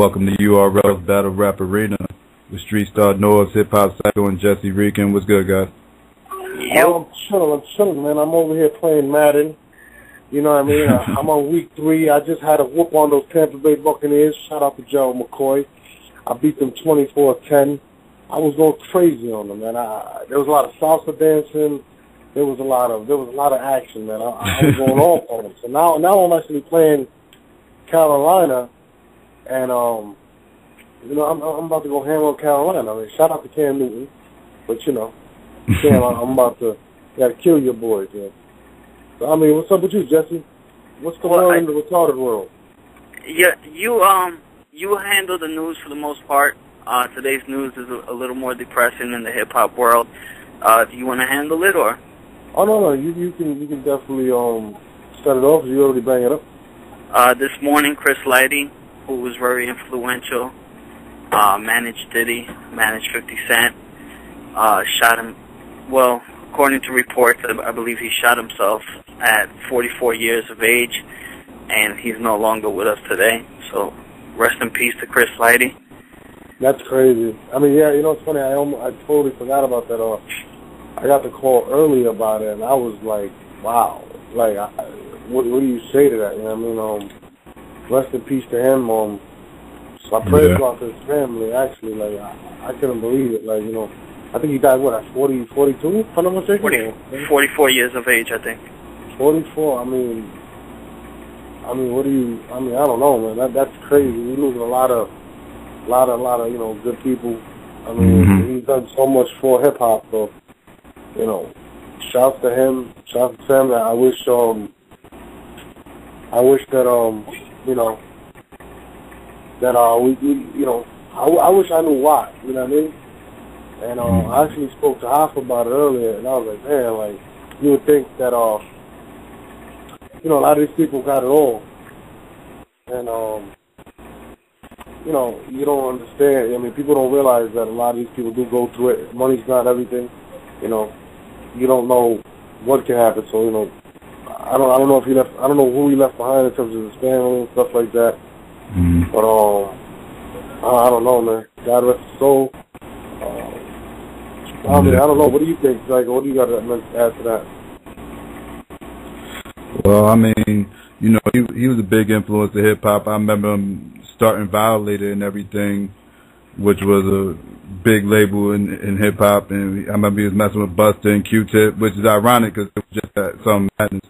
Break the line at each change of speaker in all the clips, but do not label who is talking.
Welcome to URL's BattleRapArena with Street Star Noise, Hip Hop Psycho, and Jesse Rican. What's good, guys?
I'm chilling, man. I'm over here playing Madden. You know what I mean? I'm on week 3. I just had a whoop on those Tampa Bay Buccaneers. Shout out to Gerald McCoy. I beat them 24-10. I was going crazy on them, man. There was a lot of salsa dancing. There was a lot of action, man. I was going off on them. So now I'm actually playing Carolina, and you know, I'm about to go hammer on Carolina. I mean, shout out to Cam Newton, but you know, Cam, I'm about to gotta kill your boys, man. So, I mean, what's up with you, Jesse? What's going on in the retarded world?
Yeah, you handle the news for the most part. Today's news is a little more depressing in the hip hop world. Do you want to handle it, or?
Oh no, you can definitely set it off. You already bring it up.
This morning, Chris Lighty, who was very influential, managed Diddy, managed 50 Cent, shot him. Well, according to reports, I believe he shot himself at 44 years of age, and he's no longer with us today. So, rest in peace to Chris Lighty.
That's crazy. I mean, yeah, you know, it's funny. I totally forgot about that. I got the call early about it, and I was like, wow. Like, what do you say to that? You know what I mean? Rest in peace to him. So I prayed about his family, actually. Like, I couldn't believe it. Like, you know, I think he died, what, at 42, if I'm not mistaken?
44 years of age, I think.
44, I mean, what do you, I don't know, man. That's crazy. We're losing a lot of, you know, good people. I mean, he's done so much for hip-hop, so, you know, shouts to him, shouts to Sam. I wish that, you know, that, you know, I wish I knew why, you know what I mean? And I actually spoke to Hoff about it earlier, and I was like, man, like, you would think that, you know, a lot of these people got it all. And, you know, you don't understand. I mean, people don't realize that a lot of these people do go through it. Money's not everything. You know, you don't know what can happen. So, you know, I don't know if he left. I don't know who he left behind in terms of his family and stuff like that. But I don't know, man. God rest his soul. I mean, I don't know. What do you think? Like, what do you got to add to that?
Well, I mean, you know, he was a big influence to hip hop. I remember him starting Violator and everything, which was a big label in hip hop. And I remember he was messing with Busta and Q-Tip, which is ironic because it was just that some madness.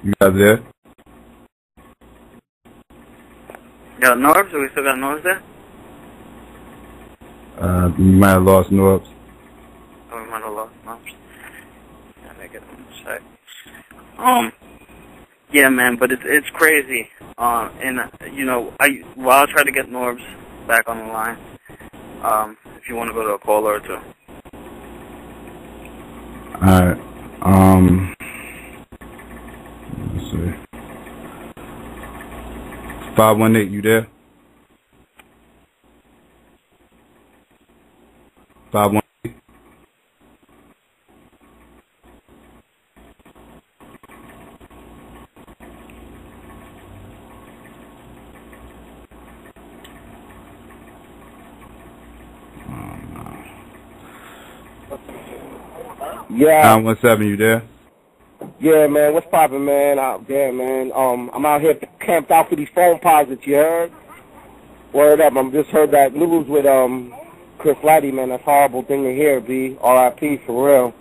You guys there?
Got Norbs? We still got Norbs there?
You might have lost Norbs.
Oh, we might have lost Norbs. Yeah, make it on the side. Yeah, man, but it's crazy. And you know, I'll try to get Norbs back on the line. If you want to go to a caller or two.
All right. Let's see. 518, you there? 518.
Yeah.
917, you there?
Yeah, man. What's poppin', man? Out there, man. I'm out here camped out for these phone posits, you heard? Word up. I just heard that news with Chris Lighty, man. That's a horrible thing to hear, B. R.I.P. for real.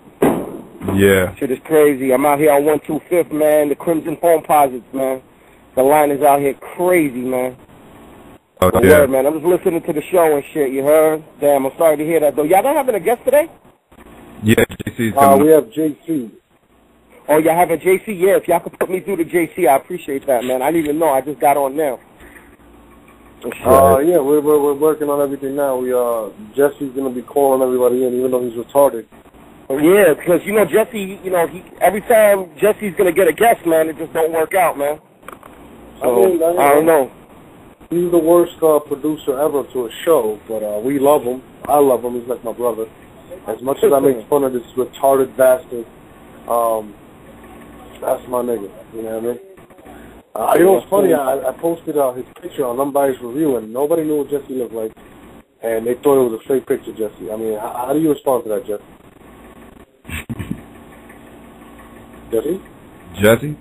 Yeah.
Shit is crazy. I'm out here on 125th, man. The Crimson phone posits, man. The line is out here crazy, man.
Oh,
yeah. Word, man. I'm just listening to the show and shit, you heard? Damn, I'm sorry to hear that, though. Y'all not having a guest today?
Yeah, JC's coming.
We have JC.
Oh, y'all having JC? Yeah, if y'all could put me through to JC, I appreciate that, man. I didn't even know. I just got on now.
Yeah, we're working on everything now. Jesse's gonna be calling everybody in, even though he's retarded.
Yeah, because you know Jesse, you know, every time Jesse's gonna get a guest, man, it just don't work out, man. So I don't know.
He's the worst producer ever to a show, but we love him. I love him. He's like my brother. As much as I make fun of this retarded bastard, That's my nigga. You know what I mean? You know what's funny? I posted his picture on Unbiased Review, and nobody knew what Jesse looked like, and they thought it was a fake picture, Jesse. I mean, how do you respond to that, Jesse? Jesse?
Jesse?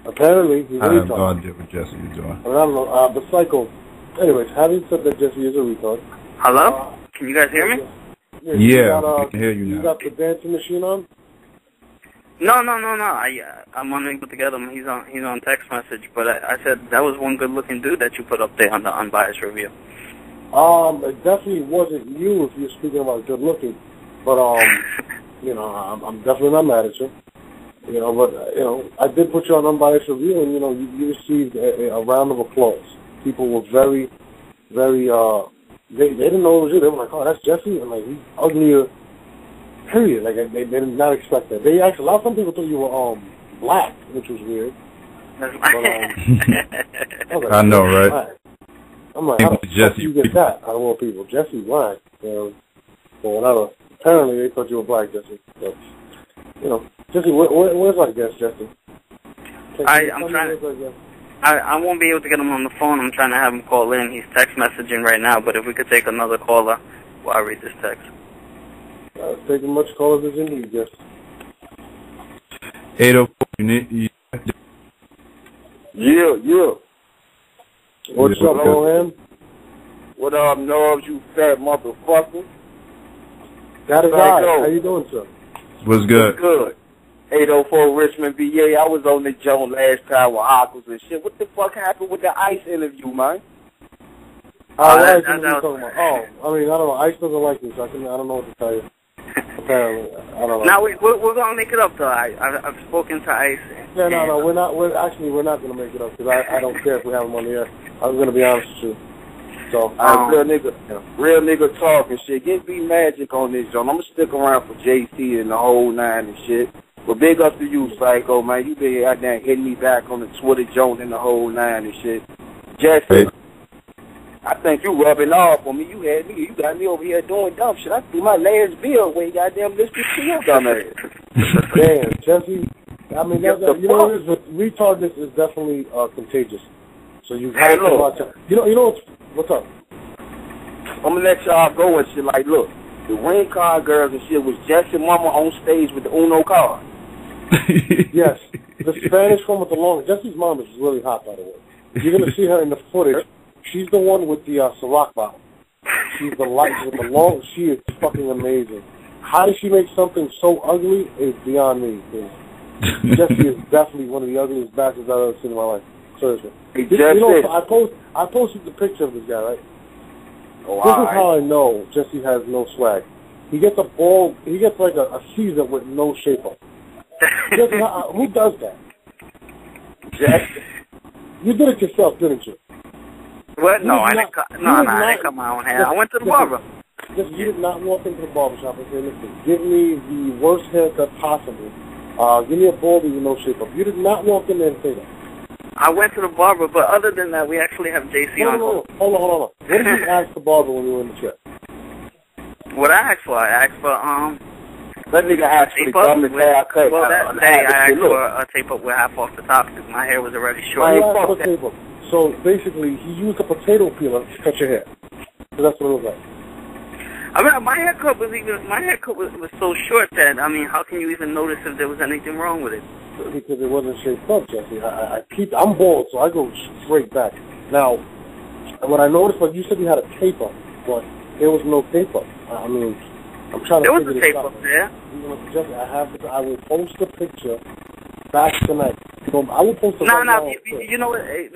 Apparently, he's a retard.
I have no idea what Jesse is doing.
I don't know, the psycho. Anyways, having said that, Jesse is a retard.
Hello? Can you guys hear me?
Yeah, I can hear you now.
You got the dancing machine on?
No. I'm unable to get him. He's on text message. But I said that was one good-looking dude that you put up there on the Unbiased Review.
It definitely wasn't you if you're speaking about good-looking. But, you know, I'm definitely not mad at you. You know, but, you know, I did put you on Unbiased Review, and, you know, you received a round of applause. People were very, very, they didn't know it was you. They were like, oh, that's Jesse? And, like, he's uglier, period. Like, they did not expect that. They actually, a lot of people thought you were, black, which was weird. But,
I know, right?
I'm like, how the fuck do you get that out of all people? Jesse black. Well, whatever. Apparently, they thought you were black, Jesse. But, you know, Jesse, where's my guest, Jesse?
I won't be able to get him on the phone. I'm trying to have him call in. He's text messaging right now, but if we could take another caller while I read this text.
Take as much callers as you need, Jesse.
804,
Yeah.
What's up, man?
What up, Norbs, you fat motherfucker?
That is I. How you doing, sir?
What's good?
Good. 804 Richmond, VA. I was on the joint last time with Ockles and shit. What the fuck happened with the ICE interview, man?
I mean, I don't know. ICE doesn't like me, so I don't know what to tell you. Apparently, I don't know.
Now we're gonna make it up though. I've spoken to ICE.
No, we're not. We're not gonna make it up because I don't care if we have him on the air. I'm gonna be honest with you. So real nigga talk and shit. Get me magic on this, John. I'm gonna stick around for JC and the whole nine and shit. But big up to you, Psycho, man. You been out there hitting me back on the Twitter, Jones, and the whole nine and shit. Jesse, I think you rubbing off on me. You got me over here doing dumb shit. I threw my last bill when you goddamn listened to your dumb ass. Damn, Jesse. I mean, you know, retardness is definitely contagious. So you have to watch out. You know what's up?
I'm gonna let y'all go and shit. Like, look, the ring card girls and shit was Jesse Mama on stage with the Uno card.
Yes, the Spanish one with the long. Jesse's mom is really hot, by the way. You're gonna see her in the footage. She's the one with the Ciroc bottle. She's the light with the long. She is fucking amazing. How does she make something so ugly is beyond me. Jesse is definitely one of the ugliest bastards I've ever seen in my life. Seriously. I posted the picture of this guy, right?
Oh,
this is how I know Jesse has no swag. He gets a ball. He gets like a Caesar with no shape up. Jesse, who does that?
Jesse.
You did it yourself, didn't you?
What? No, I didn't cut my own hair. I went to the barber.
You did not walk into the barbershop and say, listen, give me the worst haircut possible. Give me a baldy with no shape up. You did not walk in there and say that.
I went to the barber, but other than that, we actually have JC on.
Hold on. What did you ask the barber when you were in the chair?
What I asked for? I asked for,
that nigga actually dumb as hell.
Well, that day I asked for a tape up with half off the top because my hair was already short.
So basically, he used a potato peeler to cut your hair. So that's what it was like.
I mean, my haircut was so short that, I mean, how can you even notice if there was anything wrong with it?
Because it wasn't shaped up, Jesse. I'm bald, so I go straight back. Now, what I noticed was you said you had a tape up, but there was no tape up. I mean, I'm trying to figure this out. There was a tape up there. Jesse, I will post the picture back tonight. I will post the
you know what? It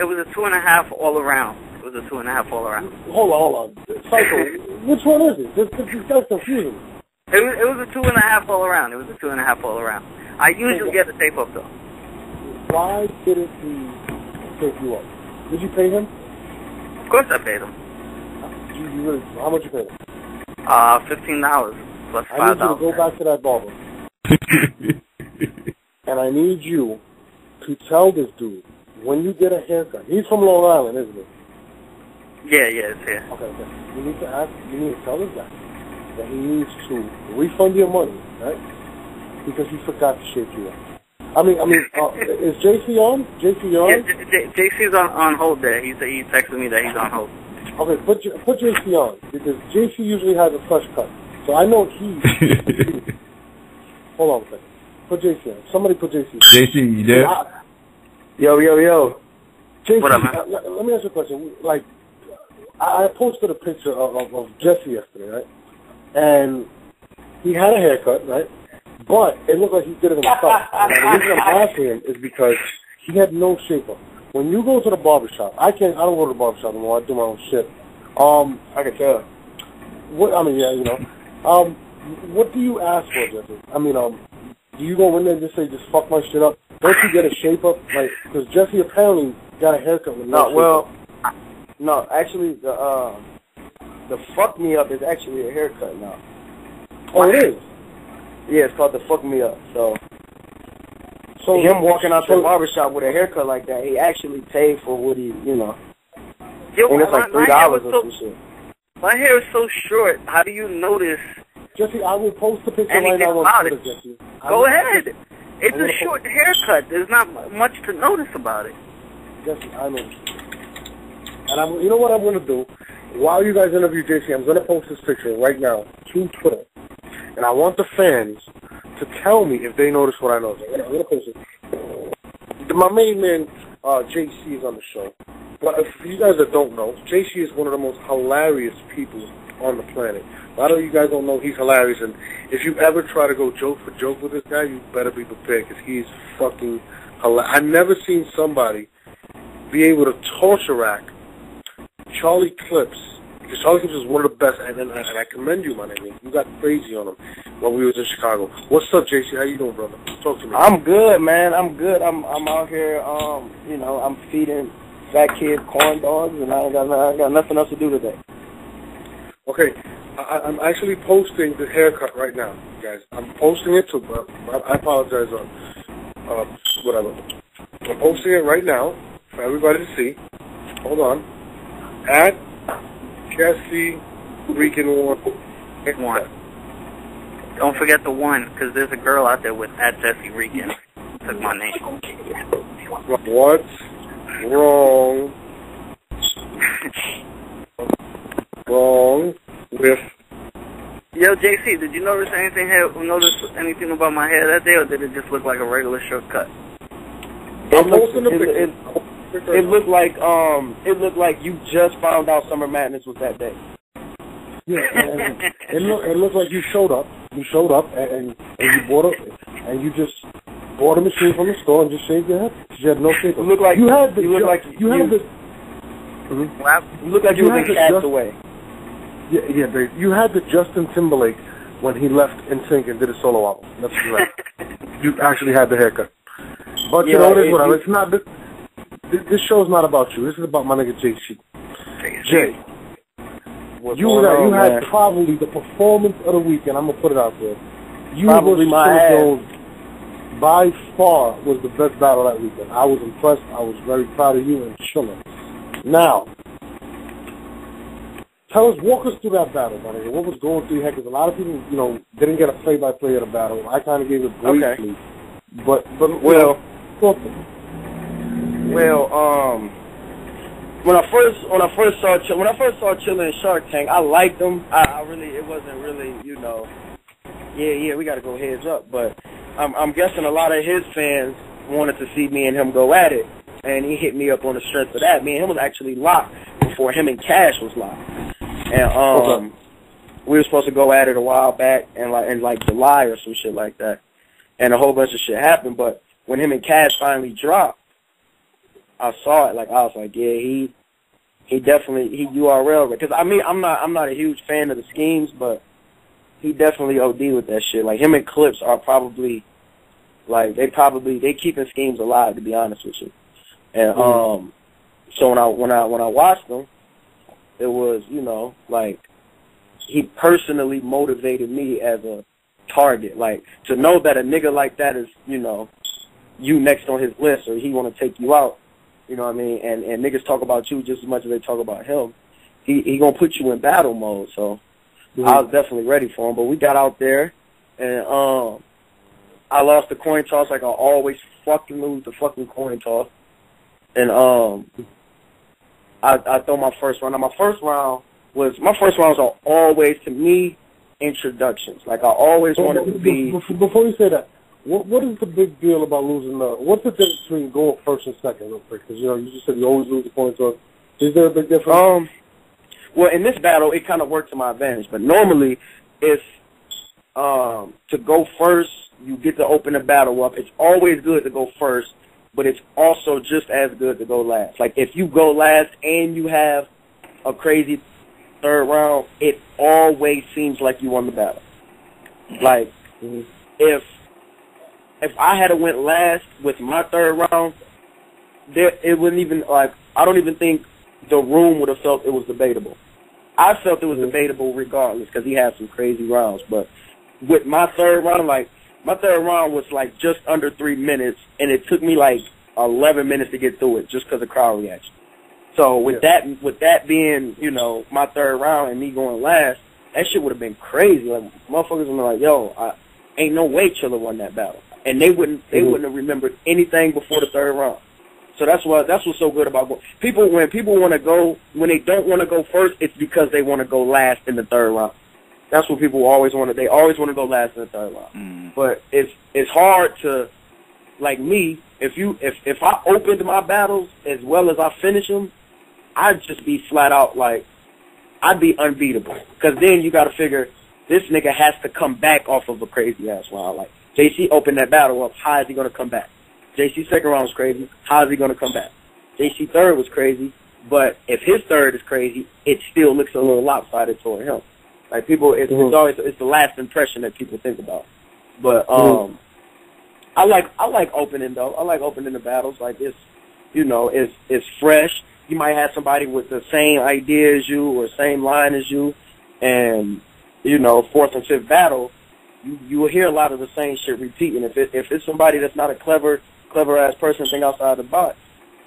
was a 2.5 all around. It was a 2.5 all around.
Hold on. Psycho, which one is it? This guy's confusing.
It was a 2.5 all around. It was a 2.5 all around. I usually get the tape up though.
Why didn't he tape you up? Did you pay him?
Of course I paid him.
How much you paid him?
$15 plus $5.
I need you to go back to that barber. And I need you to tell this dude, when you get a haircut, he's from Long Island, isn't he?
Yeah, it's here.
Okay. You need to tell this guy that he needs to refund your money, right? because he forgot to shape you up. Is JC on? JC on?
Yeah, JC's on hold there. He texted me that he's on hold.
Okay, put JC on, because JC usually has a fresh cut. So I know he... Hold on a second. Put JC on. Somebody put JC on.
JC, you there?
Yo.
JC,
What up, man?
Let me ask you a question. Like, I posted a picture of Jesse yesterday, right? And he had a haircut, right? But it looked like he did it himself. And the reason I'm asking him is because he had no shape-up. When you go to the barbershop, I don't go to the barbershop anymore. I do my own shit.
I can tell.
What do you ask for, Jesse? Do you go in there and just say, just fuck my shit up? Don't you get a shape-up? Like, because Jesse apparently got a haircut with no shape-up.
No, actually, the fuck me up is actually a haircut now.
Oh, it is?
Yeah, it's called the fuck me up. So him walking out to the barbershop with a haircut like that, he actually paid for what he,
Yo,
and it's like $3 or some shit.
My hair is so short. How do you notice?
Jesse, I will post the picture right now on Twitter, Jesse.
Go ahead. It's a short haircut. There's not much to notice about it.
Jesse, I know. And you know what I'm going to do? While you guys interview JC, I'm going to post this picture right now to Twitter. And I want the fans to tell me if they notice what I notice. I'm going to post it. My main man, JC, is on the show. But if you guys that don't know, JC is one of the most hilarious people on the planet. A lot of you guys don't know he's hilarious. And if you ever try to go joke for joke with this guy, you better be prepared, because he's fucking hilarious. I've never seen somebody be able to torture rack Charlie Clips, because Charlie Clips is one of the best, and I commend you, my name. You got crazy on him when we was in Chicago. What's up, JC? How you doing, brother? Talk to me.
I'm good, man. I'm good. I'm out here, I'm feeding fat kids corn dogs, and I got nothing else to do today.
Okay, I'm actually posting the haircut right now, guys. I'm posting it too, but I apologize. Whatever. I'm posting it right now for everybody to see. Hold on. At Jesse Freaking
One. Don't forget the one, because there's a girl out there with at Jesse Regan. Took my name.
What's wrong? Wrong with?
Yo, JC, did you notice anything about my hair that day, or did it just look like a regular shortcut?
It looked like you just found out Summer Madness was that day.
Yeah, and it looked like you showed up. You showed up and you just bought a machine from the store and just shaved your head. You had no shape.
You look like you were in Castaway.
Yeah, babe. You had the Justin Timberlake when he left NSYNC and did a solo album. That's correct. You actually had the haircut. But you know what it is, whatever. It's not. This show's not about you. This is about my nigga JC. Jay, you had probably the performance of the weekend. I'm gonna put it out there. You
probably
by far was the best battle that weekend. I was impressed. I was very proud of you and chilling. Now, walk us through that battle, my nigga. What was going through your head? Because a lot of people, didn't get a play-by-play of the battle. I kind of gave it briefly.
Okay.
But
when I first saw Chilla and Shark Tank, I liked him. It wasn't really, we got to go heads up. But I'm guessing a lot of his fans wanted to see me and him go at it, and he hit me up on the strength of that. Me and him was actually locked before him and Cash was locked, and we were supposed to go at it a while back, in like July or some shit like that, and a whole bunch of shit happened. But when him and Cash finally dropped, I saw it. I was like, yeah, he definitely URL, because I'm not a huge fan of the schemes, but he definitely OD with that shit. Like, him and Clips are probably they keeping schemes alive, to be honest with you. And so when I watched them, it was he personally motivated me as a target, to know that a nigga like that is you next on his list, or he want to take you out. You know what I mean? And niggas talk about you just as much as they talk about him. He gonna put you in battle mode. So I was definitely ready for him. But we got out there, and
I lost the coin toss like I always fucking lose the fucking coin toss. And I throw my first round. Now my first rounds are always, to me, introductions. Like I always wanted to be.
Before you say that, what is the big deal about losing what's the difference between going first and second, real quick? Because you just said you always lose the coin toss. Is there a big difference?
Well, in this battle, it kind of worked to my advantage. But normally, if to go first, you get to open the battle up. It's always good to go first, but it's also just as good to go last. Like, if you go last and you have a crazy third round, it always seems like you won the battle. Like, if I had went last with my third round, it wouldn't even, like, I don't even think the room would have felt it was debatable. I felt it was debatable regardless because he had some crazy rounds. But with my third round, like, my third round was, like, just under 3 minutes, and it took me, like, 11 minutes to get through it just because of crowd reaction. So with that being, you know, my third round and me going last, that shit would have been crazy. Like, motherfuckers would be like, yo, ain't no way Chilla won that battle. And they wouldn't have remembered anything before the third round. So that's what's so good about when people want to go, when they don't want to go first, it's because they want to go last in the third round. That's what people always want to. They always want to go last in the third round. But it's hard to, like me, if I opened my battles as well as I finish them, I'd just be flat out like, I'd be unbeatable. Because then you got to figure, this nigga has to come back off of a crazy ass round. Like, JC opened that battle up, how is he going to come back? JC second round was crazy, how is he going to come back? JC third was crazy, but if his third is crazy, it still looks a little lopsided toward him. Like, people, it's always, it's the last impression that people think about. But I like opening though. I like opening the battles. Like, it's, you know, it's fresh. You might have somebody with the same idea as you or same line as you, and, you know, fourth and fifth battle, you will hear a lot of the same shit repeating. If it's somebody that's not a clever ass person, think outside the box,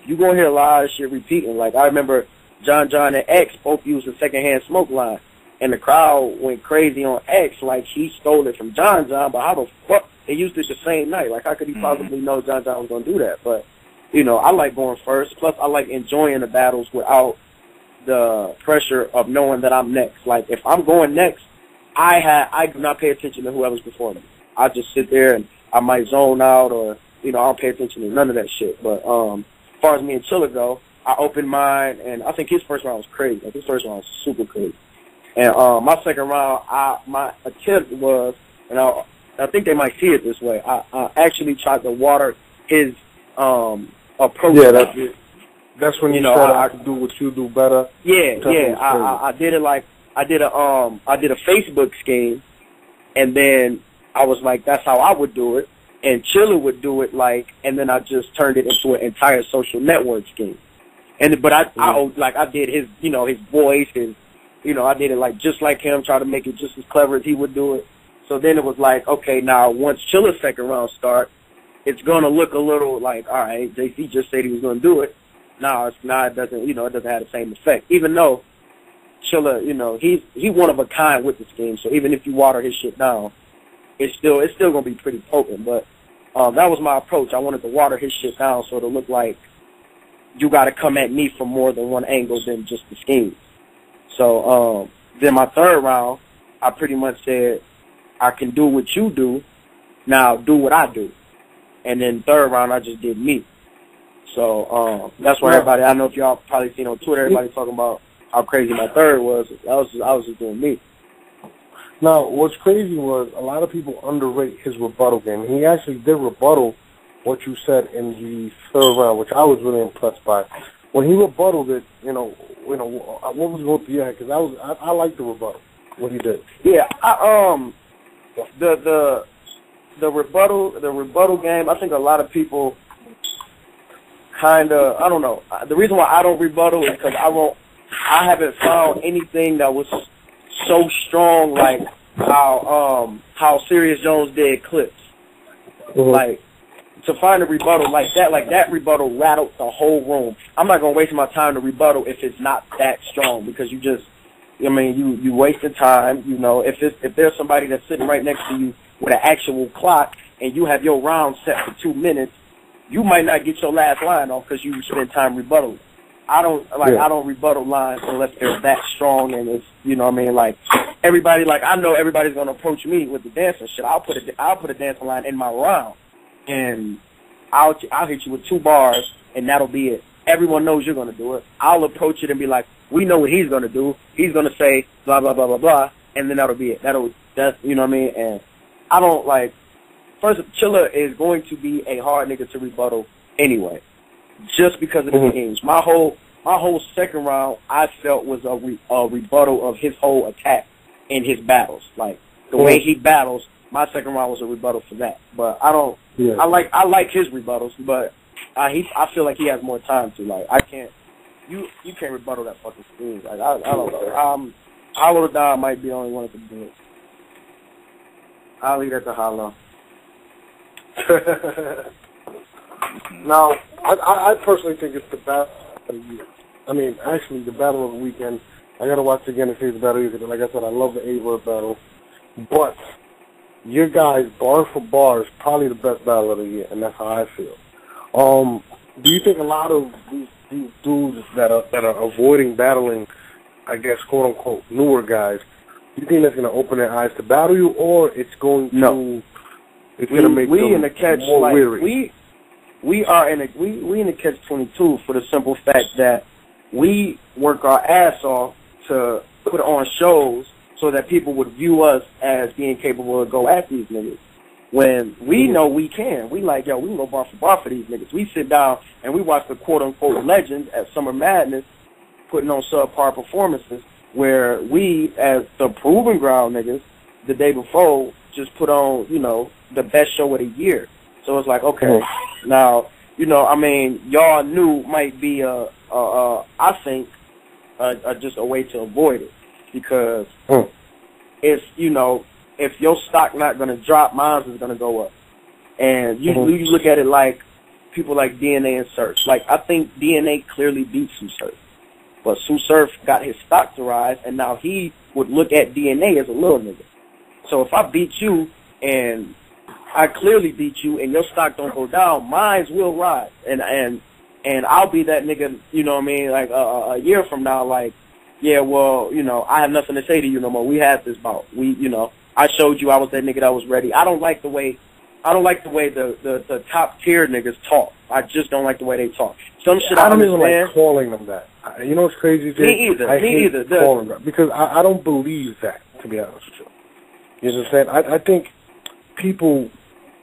you gonna hear a lot of shit repeating. Like, I remember John and X both used the secondhand smoke line, and the crowd went crazy on X like he stole it from John, but how the fuck they used it the same night? Like, how could he possibly know John was gonna do that? But, you know, I like going first. Plus, I like enjoying the battles without the pressure of knowing that I'm next. Like, if I'm going next, I do not pay attention to whoever's before me. I just sit there and I might zone out, or, you know, I don't pay attention to none of that shit. But as far as me and Chilla go, I opened mine, and I think his first round was crazy. Like, his first round was super crazy. And my second round, my attempt was, and I think they might see it this way, I actually tried to water his approach.
Yeah, that's when you know I can do what you do better.
Yeah. I did it like I did a Facebook scheme, and then I was like, that's how I would do it, and Chilla would do it like, and then I just turned it into an entire social network scheme. But I did his, you know, his voice, his, you know, I did it like just like him, try to make it just as clever as he would do it. So then it was like, okay, now once Chilla's second round start, it's gonna look a little like, all right, JC just said he was gonna do it. Now it doesn't, you know, it doesn't have the same effect. Even though Chilla, you know, he one of a kind with the scheme. So even if you water his shit down, it's still gonna be pretty potent. But that was my approach. I wanted to water his shit down so it'll look like you got to come at me from more than one angle than just the scheme. So then my third round, I pretty much said, I can do what you do, now do what I do. And then third round, I just did me. So that's why everybody, I don't know if y'all probably seen on Twitter, everybody talking about how crazy my third was. I was just doing me.
Now, what's crazy was a lot of people underrate his rebuttal game. He actually did rebuttal what you said in the third round, which I was really impressed by. When he rebutted it, you know, what was going through your head? Because I liked the rebuttal, what he did.
Yeah, the rebuttal game, I think a lot of people kind of, I don't know. The reason why I don't rebuttal is because I haven't found anything that was so strong like how Serious Jones did clips. Mm-hmm. Like, to find a rebuttal like that rebuttal rattled the whole room. I'm not gonna waste my time to rebuttal if it's not that strong, because you just, I mean, you wasted time. You know, if there's somebody that's sitting right next to you with an actual clock and you have your round set for 2 minutes, you might not get your last line off because you spend time rebuttaling. I don't rebuttal lines unless they're that strong and it's, you know what I mean, like everybody, like I know everybody's gonna approach me with the dancing shit. I'll put a dancing line in my round and I'll hit you with 2 bars and that'll be it. Everyone knows you're gonna do it. I'll approach it and be like, we know what he's gonna do. He's gonna say blah blah blah blah blah, and then that'll be it. That's you know what I mean. And I don't like. First, Chilla is going to be a hard nigga to rebuttal anyway, just because of the games. My whole second round, I felt was a rebuttal of his whole attack in his battles. Like the way he battles, my second round was a rebuttal for that. But I don't. Yeah. I like his rebuttals, but I feel like he has more time to. Like I can't. You can't rebuttal that fucking scheme. Like I don't know. Hollow Down might be the only one that can do it. I'll leave that to Hollow.
Now, I personally think it's the battle of the year. I mean, actually, the battle of the weekend. I gotta watch it again and see the battle of the year. Like I said, I love the 8-word battle. But your guys, bar for bar, is probably the best battle of the year, and that's how I feel. Do you think a lot of these dudes that are avoiding battling, I guess, quote unquote, newer guys, do you think that's going to open their eyes to battle you, or it's going to it's going to make them more weary?
We are in the catch-22 for the simple fact that we work our ass off to put on shows so that people would view us as being capable of go at these niggas. When we know we can. We like, yo, we can go bar for these niggas. We sit down and we watch the quote-unquote legends at Summer Madness putting on subpar performances where we, as the Proving Ground niggas, the day before, just put on, you know, the best show of the year. So it's like, okay, now, you know, I mean, y'all knew might be I think, just a way to avoid it. Because it's, you know, if your stock not going to drop, mine is going to go up. And you look at it like people like DNA and Surf. Like, I think DNA clearly beat Sue Surf. But Sue Surf got his stock to rise, and now he would look at DNA as a little nigga. So if I beat you, and I clearly beat you, and your stock don't go down, mine will rise. And I'll be that nigga, you know what I mean, like a year from now, like, yeah, well, you know, I have nothing to say to you no more. We had this bout. You know, I showed you I was that nigga that was ready. I don't like the way the top tier niggas talk. I just don't like the way they talk. Some shit I
don't even like calling them that. You know what's crazy?
Me either.
I hate calling them because I don't believe that, to be honest with you. You know what I'm saying? I think people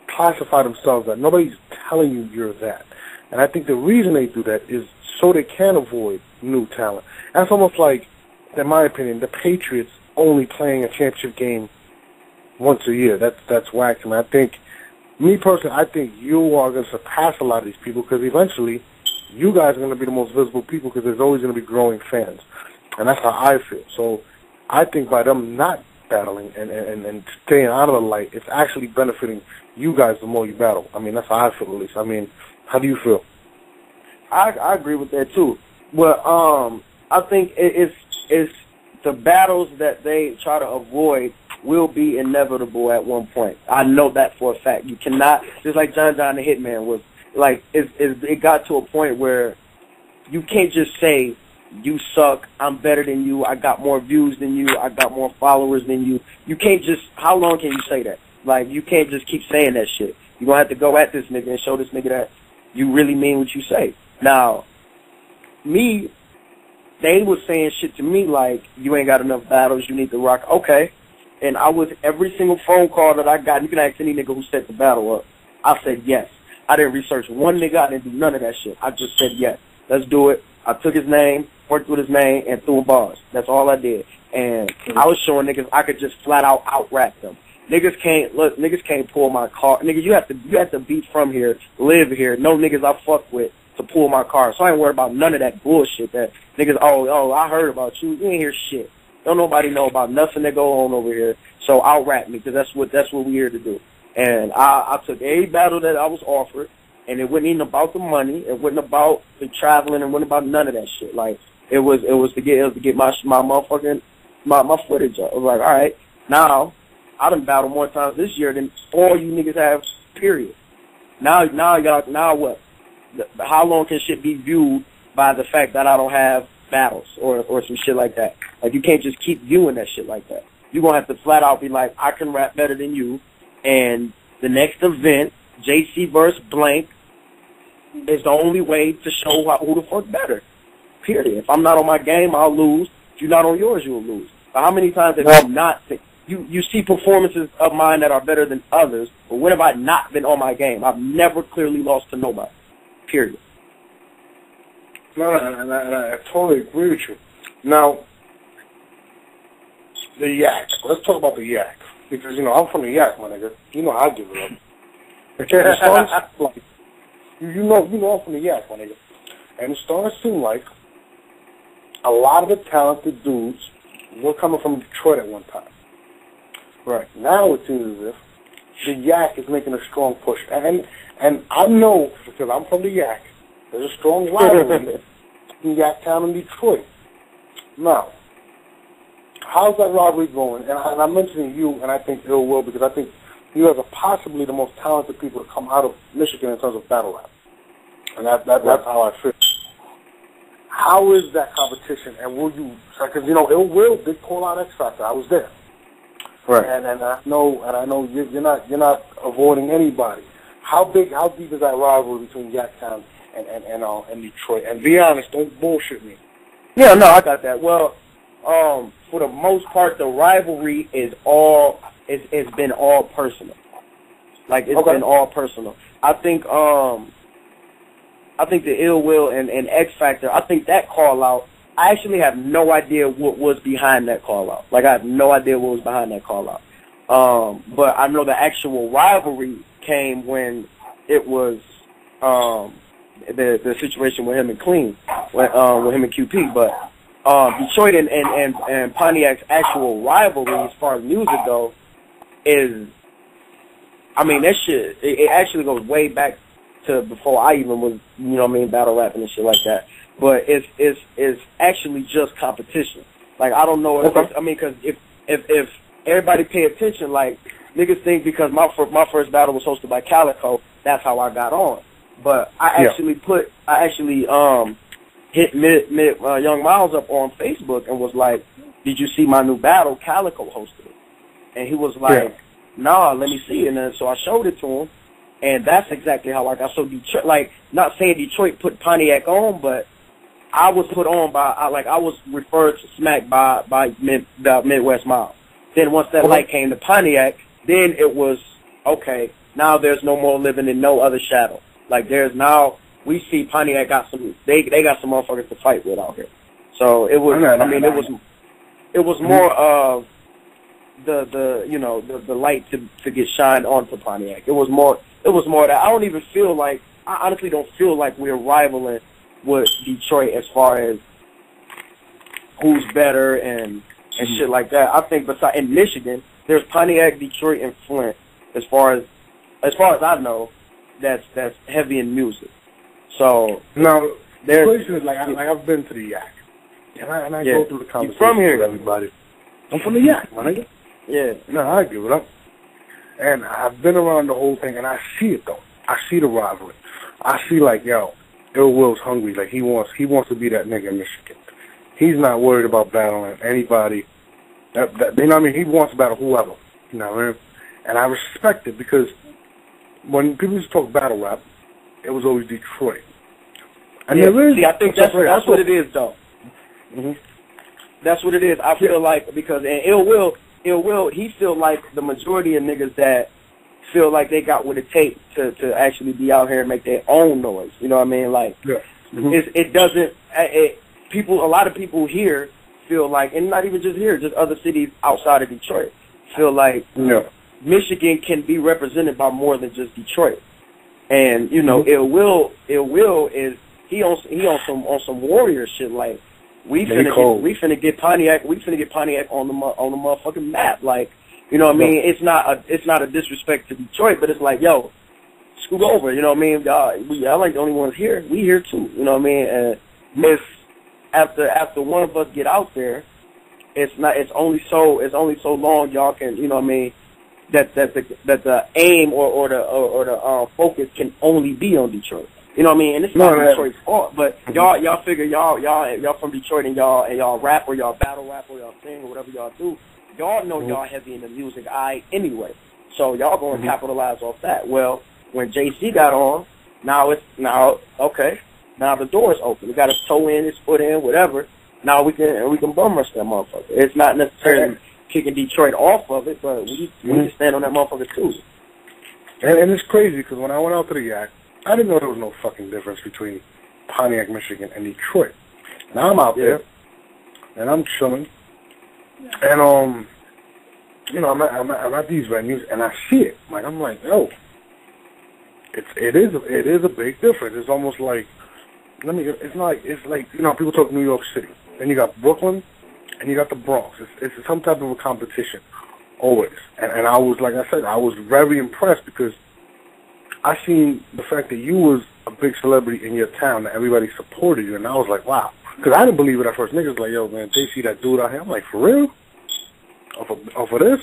classify themselves that. Nobody's telling you you're that. And I think the reason they do that is so they can avoid new talent. That's almost like, in my opinion, the Patriots only playing a championship game once a year. That's whack. And I think, me personally, I think you are going to surpass a lot of these people because eventually you guys are going to be the most visible people because there's always going to be growing fans. And that's how I feel. So I think by them not battling and staying out of the light, it's actually benefiting you guys the more you battle. I mean, that's how I feel at least. I mean, how do you feel?
I agree with that too. Well, I think it's the battles that they try to avoid will be inevitable at one point. I know that for a fact. You cannot, just like John the Hitman was, like, it got to a point where you can't just say, you suck, I'm better than you, I got more views than you, I got more followers than you. You can't just, how long can you say that? Like, you can't just keep saying that shit. You're going to have to go at this nigga and show this nigga that you really mean what you say. Now, they was saying shit to me like, you ain't got enough battles, you need to rock. Okay. And I was, every single phone call that I got, you can ask any nigga who set the battle up, I said yes. I didn't research one nigga, I didn't do none of that shit. I just said yes. Let's do it. I took his name, worked with his name, and threw bars. That's all I did. And I was showing niggas I could just flat out rap them. Niggas can't pull my car. Nigga, you have to be from here, live here, know niggas I fuck with to pull my car. So I ain't worried about none of that bullshit that niggas, oh, I heard about you. You ain't hear shit. Don't nobody know about nothing that go on over here. So I'll rap me because that's what we here to do. And I took every battle that I was offered, and it wasn't even about the money. It wasn't about the traveling. It wasn't about none of that shit. Like it was to get my motherfucking my footage up. I was like, all right, now I done battled more times this year than all you niggas have Period. Now what? How long can shit be viewed by the fact that I don't have battles or some shit like that? Like, you can't just keep viewing that shit like that. You're going to have to flat out be like, I can rap better than you, and the next event, JC versus blank, is the only way to show who the fuck better. Period. If I'm not on my game, I'll lose. If you're not on yours, you'll lose. But how many times have you not seen? You see performances of mine that are better than others, but when have I not been on my game? I've never clearly lost to nobody. Period.
No, and I totally agree with you. Now, the yak. Let's talk about the yak. Because, you know, I'm from the yak, my nigga. You know I give it up. The stars, like, you know I'm from the yak, my nigga. And it started to seem like a lot of the talented dudes were coming from Detroit at one time. Right. Now it seems as if the yak is making a strong push. And I know, because I'm from the yak, there's a strong rivalry in Yaktown and Detroit. Now, how's that rivalry going? And I'm mentioning you, and I think Ill Will, because I think you guys are possibly the most talented people to come out of Michigan in terms of battle rap. And that's how I feel. How is that competition? And will you, because, you know, Ill Will did call out X Factor. I was there. Right. And I know you're not avoiding anybody. How deep is that rivalry between Yaktown and Detroit? And be honest, don't bullshit me.
Yeah, no, I got that. Well, for the most part, the rivalry is it's been all personal. Like, it's been all personal. I think the Ill Will and X Factor, I think that call out, I actually have no idea what was behind that call out. Like, I have no idea what was behind that call out. But I know the actual rivalry came when it was the situation with him and Clean, with him and QP. But Detroit and Pontiac's actual rivalry, as far as music goes, is, I mean, that shit, it actually goes way back to before I even was, you know what I mean, battle rapping and shit like that. But it's actually just competition. Like, I don't know if I mean, because if everybody pay attention, like, niggas think because my first battle was hosted by Calico, that's how I got on. But I actually hit Young Miles up on Facebook and was like, did you see my new battle? Calico hosted it. And he was like, nah, let me see. And then so I showed it to him. And that's exactly how I got. So Detroit, like, not saying Detroit put Pontiac on, but I was put on by, I was referred to smack by Midwest Miles. Then once that light came to Pontiac, then it was, okay, now there's no more living in no other shadow. Like, there's now, we see Pontiac got some, they got some motherfuckers to fight with out here. So it was, it was more of the light to get shined onto Pontiac. It was more that I don't even feel like, I honestly don't feel like we're rivaling with Detroit as far as who's better and shit like that. I think in Michigan, there's Pontiac, Detroit, and Flint as far as I know, that's heavy in music. So
now the question is, like I've been to the Yak, and I go through the conversation
from here
with everybody. I'm from the Yak, my nigga.
Yeah.
No, I give it up. And I've been around the whole thing, and I see it though. I see the rivalry. I see like, yo, Ill Will's hungry. Like he wants to be that nigga in Michigan. He's not worried about battling anybody. You know what I mean? He wants to battle whoever. You know what I mean? And I respect it because when people used to talk battle rap, it was always Detroit. And
see, I think that's what it is, though.
Mm-hmm.
That's what it is. I feel like because Ill Will, he feel like the majority of niggas that feel like they got what it takes to actually be out here and make their own noise. You know what I mean? Like, it doesn't. A lot of people here feel like, and not even just here, just other cities outside of Detroit, feel like Michigan can be represented by more than just Detroit. And you know, Ill Will is he on some warrior shit. Like we finna get Pontiac on the motherfucking map. Like, you know what I mean? It's not a disrespect to Detroit, but it's like, yo, scoot over. You know what I mean? Y'all ain't the only ones here. We here too. You know what I mean? And if after one of us get out there, it's only so long y'all can, you know what I mean, that the aim or the focus can only be on Detroit. You know what I mean? And it's not Detroit's fault, but y'all figure y'all from Detroit and y'all rap or y'all battle rap or y'all sing or whatever y'all do. Y'all know y'all heavy in the music anyway. So y'all gonna capitalize off that. Well, when JC got on, now the door's open. We got his toe in, his foot in, whatever. Now we can bum rush that motherfucker. It's not necessarily kicking Detroit off of it, but we can stand on that motherfucker too.
And it's crazy because when I went out to the Yak, I didn't know there was no fucking difference between Pontiac, Michigan, and Detroit. Now I'm out there, and I'm chilling, and you know, I'm at these venues, and I see it. Like I'm like, yo, it is a big difference. It's almost like it's like you know, people talk New York City, then you got Brooklyn, and you got the Bronx. It's some type of a competition, always. And I was, like I said, I was very impressed because I seen the fact that you was a big celebrity in your town, that everybody supported you, and I was like, wow. Because I didn't believe it at first. Niggas like, yo, man, they see that dude out here. I'm like, for real? Off of this?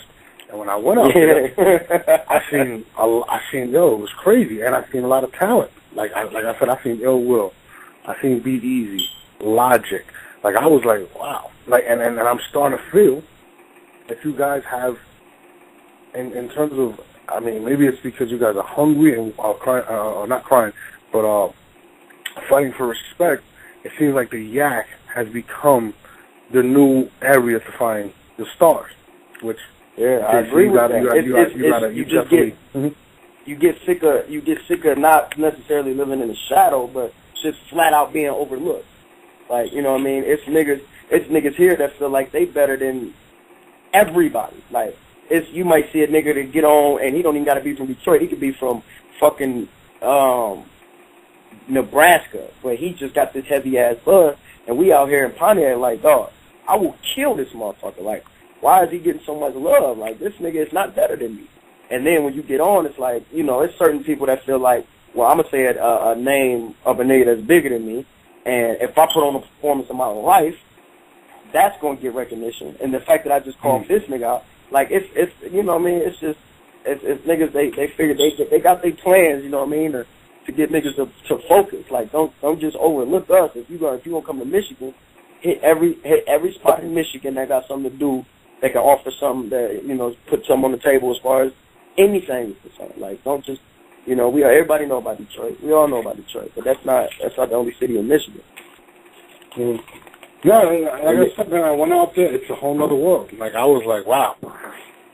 And when I went out there, I seen, yo, it was crazy, and I seen a lot of talent. Like I said, I seen Ill Will, I seen Be Easy, Logic. Like I was like, wow. Like and I'm starting to feel that you guys have, in terms of, I mean, maybe it's because you guys are hungry and are crying, not crying, but fighting for respect. It seems like the Yak has become the new area to find the stars, which
I agree with that. You get sick of not necessarily living in the shadow, but just flat out being overlooked. Like, you know what I mean? It's niggas here that feel like they better than everybody. Like, you might see a nigga to get on, and he don't even got to be from Detroit. He could be from fucking Nebraska, but he just got this heavy ass buzz, and we out here in Pontiac like, dog, I will kill this motherfucker. Like, why is he getting so much love? Like, this nigga is not better than me. And then when you get on, it's like, you know, it's certain people that feel like, well, I'm gonna say a name of a nigga that's bigger than me, and if I put on a performance of my life, that's gonna get recognition. And the fact that I just called this nigga out, like, it's you know what I mean? It's just, it's niggas, they figure they got their plans, you know what I mean, to get niggas to focus. Like, don't just overlook us. If you gonna come to Michigan, hit every spot in Michigan that got something to do, that can offer something that, you know, put something on the table as far as anything is concerned. Like, don't just, you know, everybody know about Detroit. We all know about Detroit, but that's not the only city in Michigan.
Yeah, like I said, man, I went out there, it's a whole other world. Like, I was like, wow.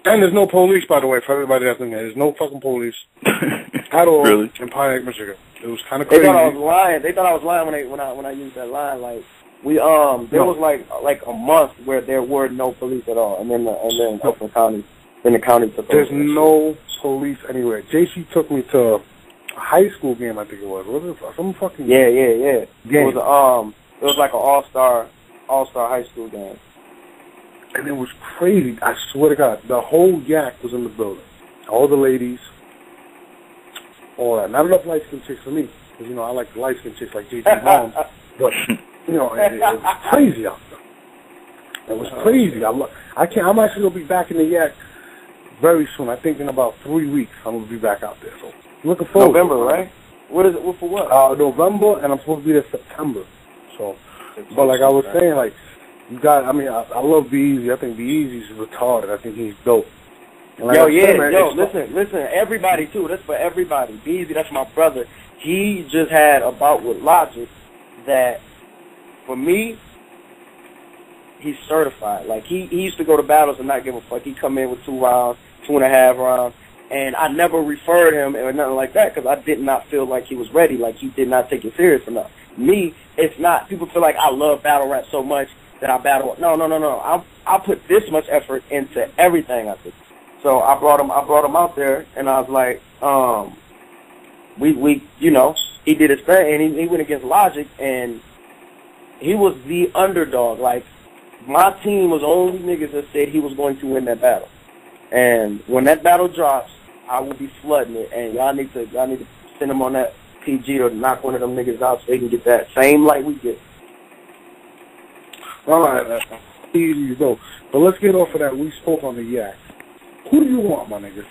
And there's no police, by the way, for everybody that's in there. There's no fucking police at all in Pontiac, Michigan. It was kind of crazy.
They thought I was lying. They thought I was lying when I used that line. Like, there was like a month where there were no police at all, and then Oakland County, the county took over.
There's no police anywhere. JC took me to a high school game, I think it was. Was it some fucking
yeah.
game?
It was like an all-star high school game.
And it was crazy. I swear to God, the whole Yak was in the building. All the ladies, all that. Not enough light-skinned chicks for me, because, you know, I like light-skinned chicks like JC's mom. But, you know, it was crazy out there. It was crazy. I'm actually going to be back in the Yak very soon. I think in about 3 weeks I'm going to be back out there. So, looking forward.
November, right? What is it? For what?
November, and I'm supposed to be there September. So, but like I was saying, like, you got, I mean, I love Be Easy. I think Be Easy's retarded. I think he's dope. Like
Listen, everybody too. That's for everybody. Be Easy, that's my brother. He just had a bout with Logic that, for me, he's certified. Like, he used to go to battles and not give a fuck. He'd come in with 2 rounds, 2.5 rounds, and I never referred him or nothing like that because I did not feel like he was ready. Like, he did not take it serious enough. Me, it's not. People feel like I love battle rap so much that I battle. No. I put this much effort into everything I do. So I brought him out there, and I was like, we you know, he did his thing, and he went against Logic, and he was the underdog. Like, my team was the only niggas that said he was going to win that battle. And when that battle drops, I will be flooding it, and y'all need to send him on that PG to knock one of them niggas out so they can get that same light we get.
All right, easy to go. But let's get off of that. We spoke on the Yak. Who do you want, my nigga?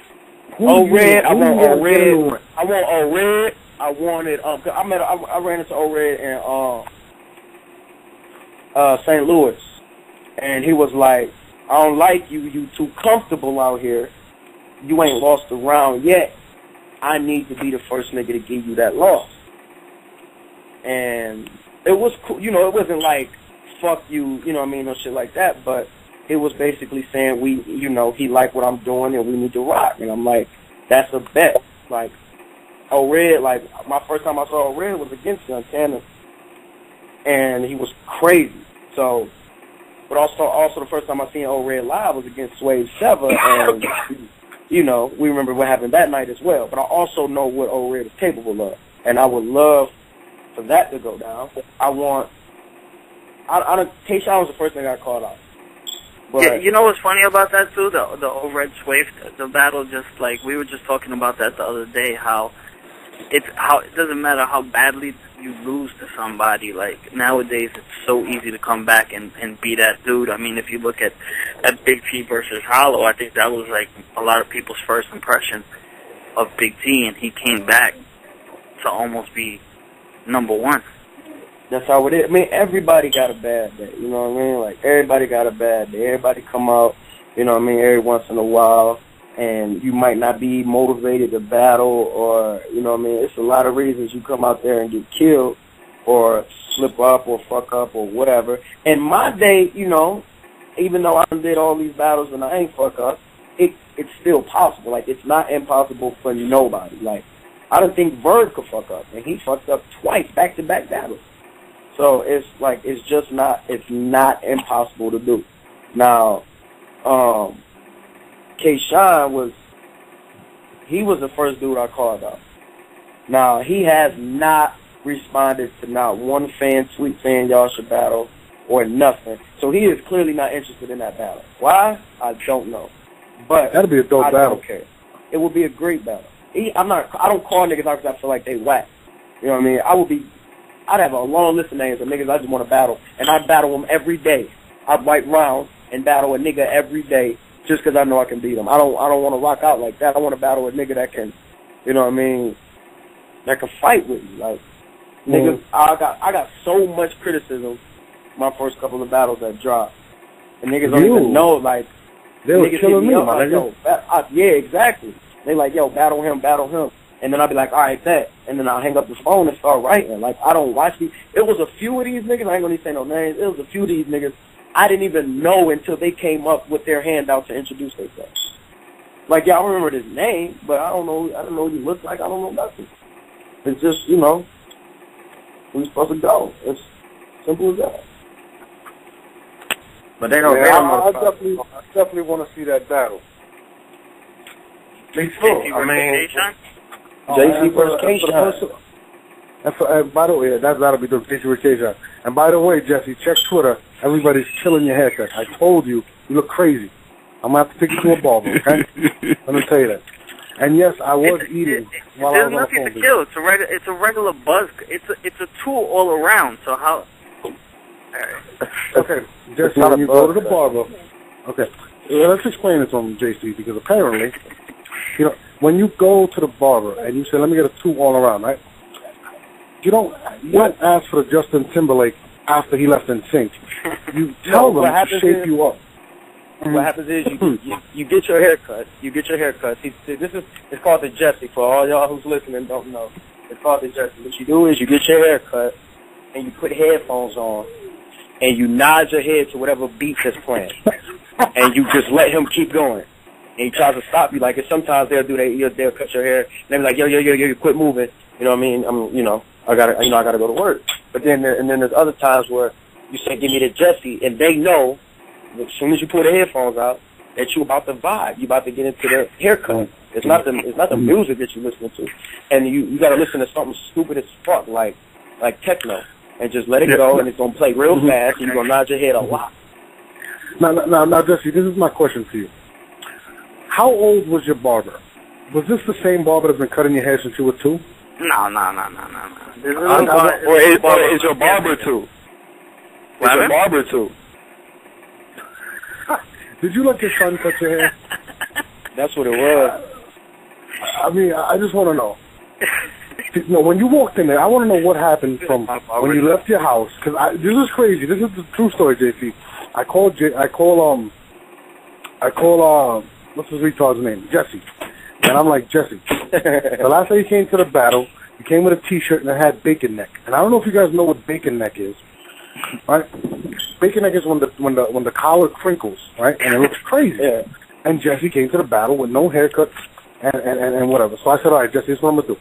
O-Red. I want O-Red. I want O-Red. I wanted, I ran into O-Red in St. Louis. And he was like, I don't like you. You too comfortable out here. You ain't lost a round yet. I need to be the first nigga to give you that loss. And it was cool. You know, it wasn't like, fuck you, you know what I mean, no shit like that. But it was basically saying he liked what I'm doing and we need to rock. And I'm like, that's a bet. Like, O-Red, like, my first time I saw O-Red was against Santana. And he was crazy. So, but also the first time I seen O-Red live was against Swave Seva. And, you know, we remember what happened that night as well. But I also know what O-Red is capable of. And I would love for that to go down. K-Shine was the first thing I called out. But,
yeah, you know what's funny about that too? The O-Red Swave, the battle, just like we were just talking about that the other day, how it doesn't matter how badly you lose to somebody. Like nowadays, it's so easy to come back and be that dude. I mean, if you look at Big T versus Hollow, I think that was like a lot of people's first impression of Big T, and he came back to almost be number one.
That's how it is. I mean, everybody got a bad day, you know what I mean? Like, everybody got a bad day. Everybody come out, you know what I mean, every once in a while, and you might not be motivated to battle or, you know what I mean, it's a lot of reasons you come out there and get killed or slip up or fuck up or whatever. And my day, you know, even though I did all these battles and I ain't fuck up, it's still possible. Like, it's not impossible for nobody. Like, I don't think Verb could fuck up, and he fucked up twice, back-to-back battles. So it's like it's not impossible to do. Now, K-Shine was the first dude I called out. Now he has not responded to not one fan, tweet saying y'all should battle or nothing. So he is clearly not interested in that battle. Why? I don't know. But
that'd be a dope battle.
I don't care. It would be a great battle. I don't call niggas out because I feel like they whack. You know what I mean? I'd have a long list of names of niggas I just want to battle, and I'd battle them every day. I'd wipe rounds and battle a nigga every day just because I know I can beat him. I don't want to rock out like that. I want to battle a nigga that can, you know what I mean, that can fight with me. Like, niggas, I got so much criticism my first couple of battles that dropped, and niggas don't even know, like,
they were killing me, my nigga.
Yeah, exactly. They like, yo, battle him. And then I'll be like, all right, bet. And then I'll hang up the phone and start writing. Like, I don't watch these. It was a few of these niggas. I ain't going to say no names. It was a few of these niggas I didn't even know until they came up with their hand out to introduce themselves. Like, y'all remember his name, but I don't know what he looks like. I don't know nothing. It's just, you know, we're supposed to go. It's simple as that.
But they don't.
I definitely want to see that battle.
Me too. I mean, JC versus K-Shine.
And by the way, that'll be the JC versus K-Shine. And by the way, Jesse, check Twitter. Everybody's killing your haircut. I told you, you look crazy. I'm going to have to take you to a barber, okay? Let me tell you that. And yes, I was eating while I was on the phone.
There's nothing to kill. It's a regular buzz. It's a tool all around. So how?
Okay, Jesse, when you go to the barber, okay, let's explain this on JC, because apparently, you know, when you go to the barber and you say, let me get a two all around, right? You don't ask for the Justin Timberlake after he left in sync. You tell them to shape you up.
What happens is you get your haircut. It's called the Jesse. For all y'all who's listening don't know, it's called the Jesse. What you do is you get your haircut and you put headphones on and you nod your head to whatever beat is playing, and you just let him keep going. And he tries to stop you. Like, sometimes they'll cut your hair and they'll be like, yo, quit moving. You know what I mean? I gotta go to work. But then there's other times where you say, give me the Jesse, and they know as soon as you pull the headphones out that you about to vibe. You about to get into the haircut. It's not the music that you listen to, and you gotta listen to something stupid as fuck like techno, and just let it go, and it's gonna play real fast, and you're gonna nod your head a lot.
Now, Jesse, this is my question for you. How old was your barber? Was this the same barber that's been cutting your hair since you were 2?
No.
Or is your barber 2? Is your barber 2?
Did you let your son cut your hair?
That's what it was.
I mean, I just want to know. No, when you walked in there, I want to know what happened from when you left your house. Because this is crazy. This is the true story, JC. I call what's his retard's name? Jesse. And I'm like, Jesse, the last time you came to the battle, you came with a T-shirt and it had bacon neck. And I don't know if you guys know what bacon neck is. Right? Bacon neck is when the collar crinkles, right? And it looks crazy. Yeah. And Jesse came to the battle with no haircut and whatever. So I said, all right, Jesse, this is what I'm going to do.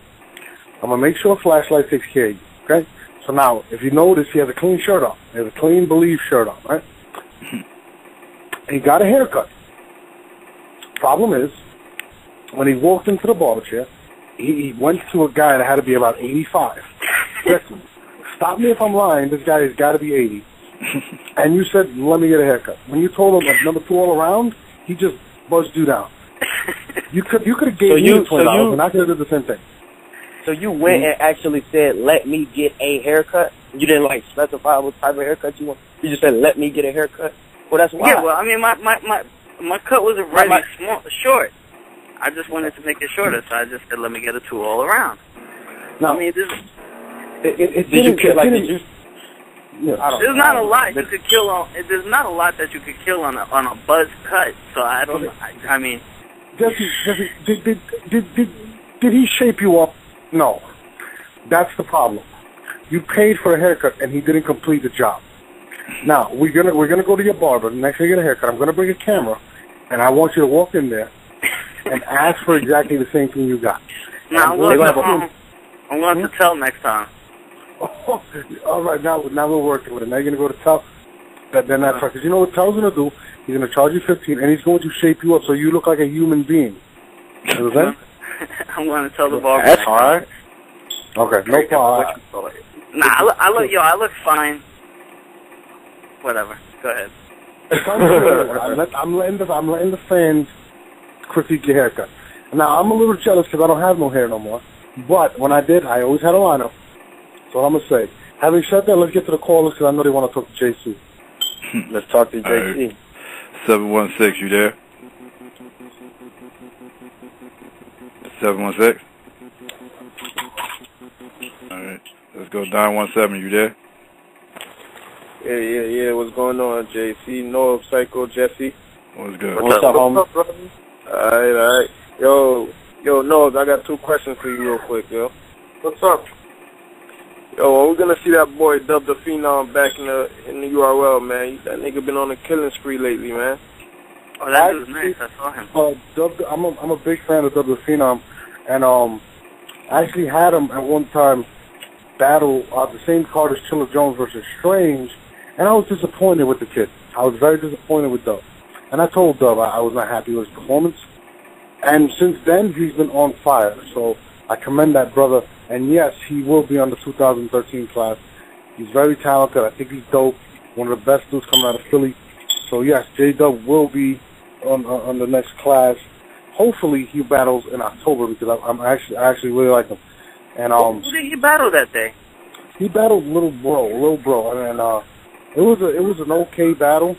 I'm going to make sure Flashlight takes care of you, okay? So now, if you notice, he has a clean shirt on. He has a clean Believe shirt on, right? And he got a haircut. Problem is, when he walked into the barber chair, he went to a guy that had to be about 85. Listen, stop me if I'm lying. This guy has got to be 80. And you said, let me get a haircut. When you told him that number 2 all around, he just buzzed you down. You could have gave me $20 and I could have did the same thing.
So you went and actually said, let me get a haircut? You didn't, like, specify what type of haircut you want? You just said, let me get a haircut? Well, that's why. Yeah, well, I mean, my cut was already short. I just wanted to make it shorter, so I just said, let me get a 2 all around.
Now,
I mean, this
there's not a lot you could kill on. There's not a lot that you could kill on a buzz cut. So I don't. I mean,
Jesse, did he shape you up? No, that's the problem. You paid for a haircut and he didn't complete the job. Now we're gonna go to your barber. Next time you get a haircut, I'm gonna bring a camera, and I want you to walk in there and ask for exactly the same thing you got.
Now I'm going to tell next time.
Oh, all right, now we're working with it. Now you're going to go to Tell. Then that's right. Because you know what Tell's going to do? He's going to charge you $15, and he's going to shape you up so you look like a human being. You understand?
I'm going to tell the barber.
That's hard. Okay, no problem.
Nah, I look fine. Whatever. Go ahead.
I'm letting the fans critique your haircut. Now, I'm a little jealous because I don't have no hair no more. But when I did, I always had a lineup. So I'm going to say. Having said that, let's get to the callers because I know they want to talk to JC.
Let's talk to JC.
Right. 716, you there? 716? All right. Let's go 917, you there?
Yeah. What's going on, JC? Noah, Psycho, Jesse.
What's good?
What's up, homie?
What's up, brother? All right. Yo, Noah, I got 2 questions for you real quick, yo.
What's up?
Yo, we're gonna see that boy Dub the Phenom back in the URL, man. That nigga been on a killing spree lately, man.
Oh, that was nice. I saw him.
I'm a big fan of Dub the Phenom, and I actually had him at one time battle the same card as Chilla Jones versus Strange, and I was disappointed with the kid. I was very disappointed with Dub, and I told Dub I was not happy with his performance. And since then, he's been on fire. So I commend that brother. And yes, he will be on the 2013 class. He's very talented. I think he's dope. One of the best dudes coming out of Philly. So yes, J-Dub will be on the next class. Hopefully he battles in October because I actually really like him. And
who did he battle that day?
He battled Little Bro, and it was an okay battle.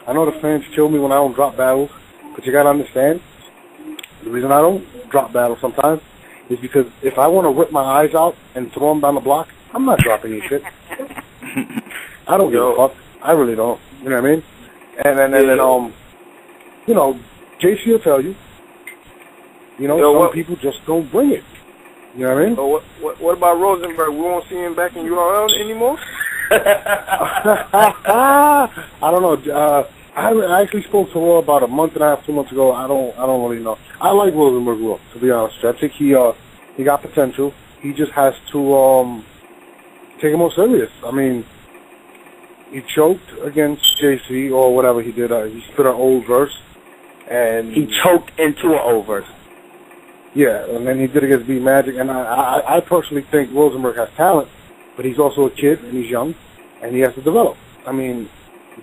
I know the fans kill me when I don't drop battles, but you gotta understand. The reason I don't drop battles sometimes is because if I want to rip my eyes out and throw them down the block, I'm not dropping your shit. I don't give a fuck. I really don't. You know what I mean? And then you know, JC will tell you. You know, some people just don't bring it. You know what I mean?
So what about Rosenberg? We won't see him back in URL anymore?
I don't know. I actually spoke to Raw about a month and a half, 2 months ago. I don't really know. I like Rosenberg Raw, to be honest. I think he got potential. He just has to take it more serious. I mean, he choked against JC or whatever he did. He spit an old verse, and
he choked into an old verse.
Yeah, and then he did against B Magic. And I personally think Rosenberg has talent, but he's also a kid and he's young, and he has to develop. I mean,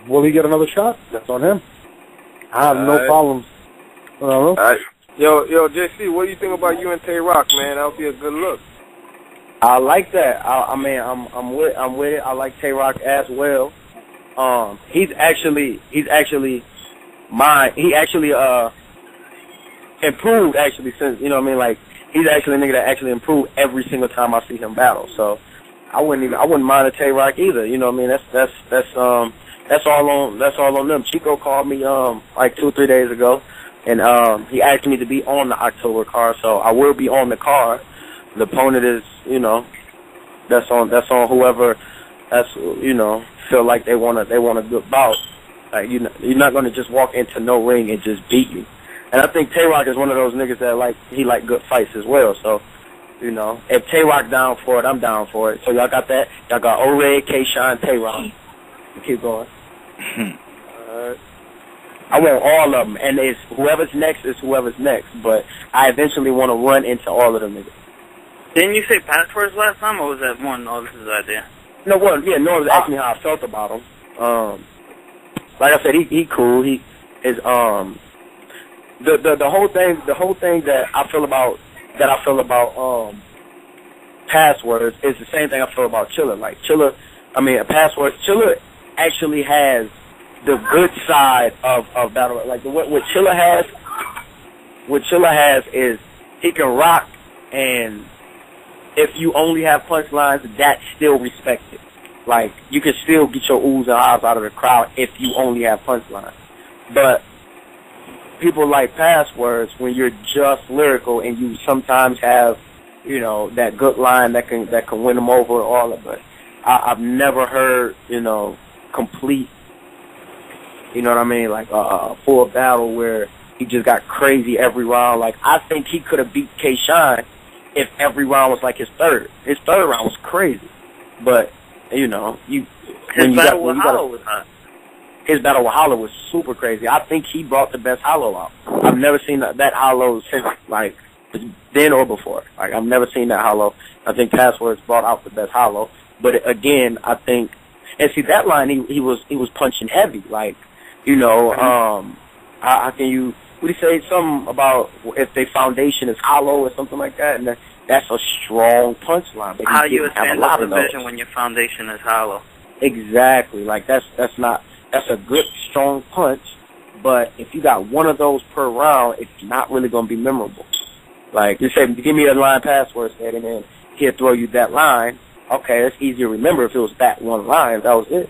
will he get another shot? That's on him. I have no problems. I don't know.
All right. Yo, JC, what do you think about you and Tay Rock, man? That would be a good look.
I like that. I'm with it. I like Tay Rock as well. He's actually improved actually since, you know what I mean, like, he's actually a nigga that actually improved every single time I see him battle. So I wouldn't mind a Tay-Rock either, you know what I mean? That's all on them. Chico called me like 2 or 3 days ago, and he asked me to be on the October card, so I will be on the card. The opponent is, you know, that's on whoever that's, you know, feel like they want a good bout. Like, you're not going to just walk into no ring and just beat me. And I think Tay-Rock is one of those niggas that like good fights as well. So, you know, if Tay-Rock down for it, I'm down for it. So y'all got that? Y'all got O-Red, K-Shine, Tay-Rock. Keep going. I want all of them, and it's whoever's next is whoever's next. But I eventually want to run into all of them niggas.
Didn't you say passwords last time, or was that one Norvis's idea?
No, well, yeah, Norvis asked me how I felt about him. Like I said, he cool. He is the whole thing that I feel about passwords is the same thing I feel about Chilla. Like Chilla actually has the good side of battle. Like what Chilla has is he can rock, and if you only have punchlines, that's still respected. Like, you can still get your oohs and ahs out of the crowd if you only have punchlines. But people like passwords when you're just lyrical and you sometimes have, you know, that good line that can win them over and all of it. I've never heard, you know, complete, you know what I mean, like a full battle where he just got crazy every round. Like, I think he could have beat K-Shine if every round was like his third. His third round was crazy. But, you know, his battle with Hollow was hot. His battle with Hollow was super crazy. I think he brought the best Hollow out. I've never seen that Hollow since, like, then or before. Like, I've never seen that Hollow. I think Passwords brought out the best Hollow. But again, I think, and see, that line, he was punching heavy. Like, you know, how can you, what do you say, something about if their foundation is hollow or something like that, and that's a strong punchline.
How you ascend up the division when your foundation is hollow?
Exactly. Like, that's a good, strong punch, but if you got one of those per round, it's not really going to be memorable. Like, you say, give me a line Password, and then he'll throw you that line. Okay, that's easy to remember if it was that one line. That was it.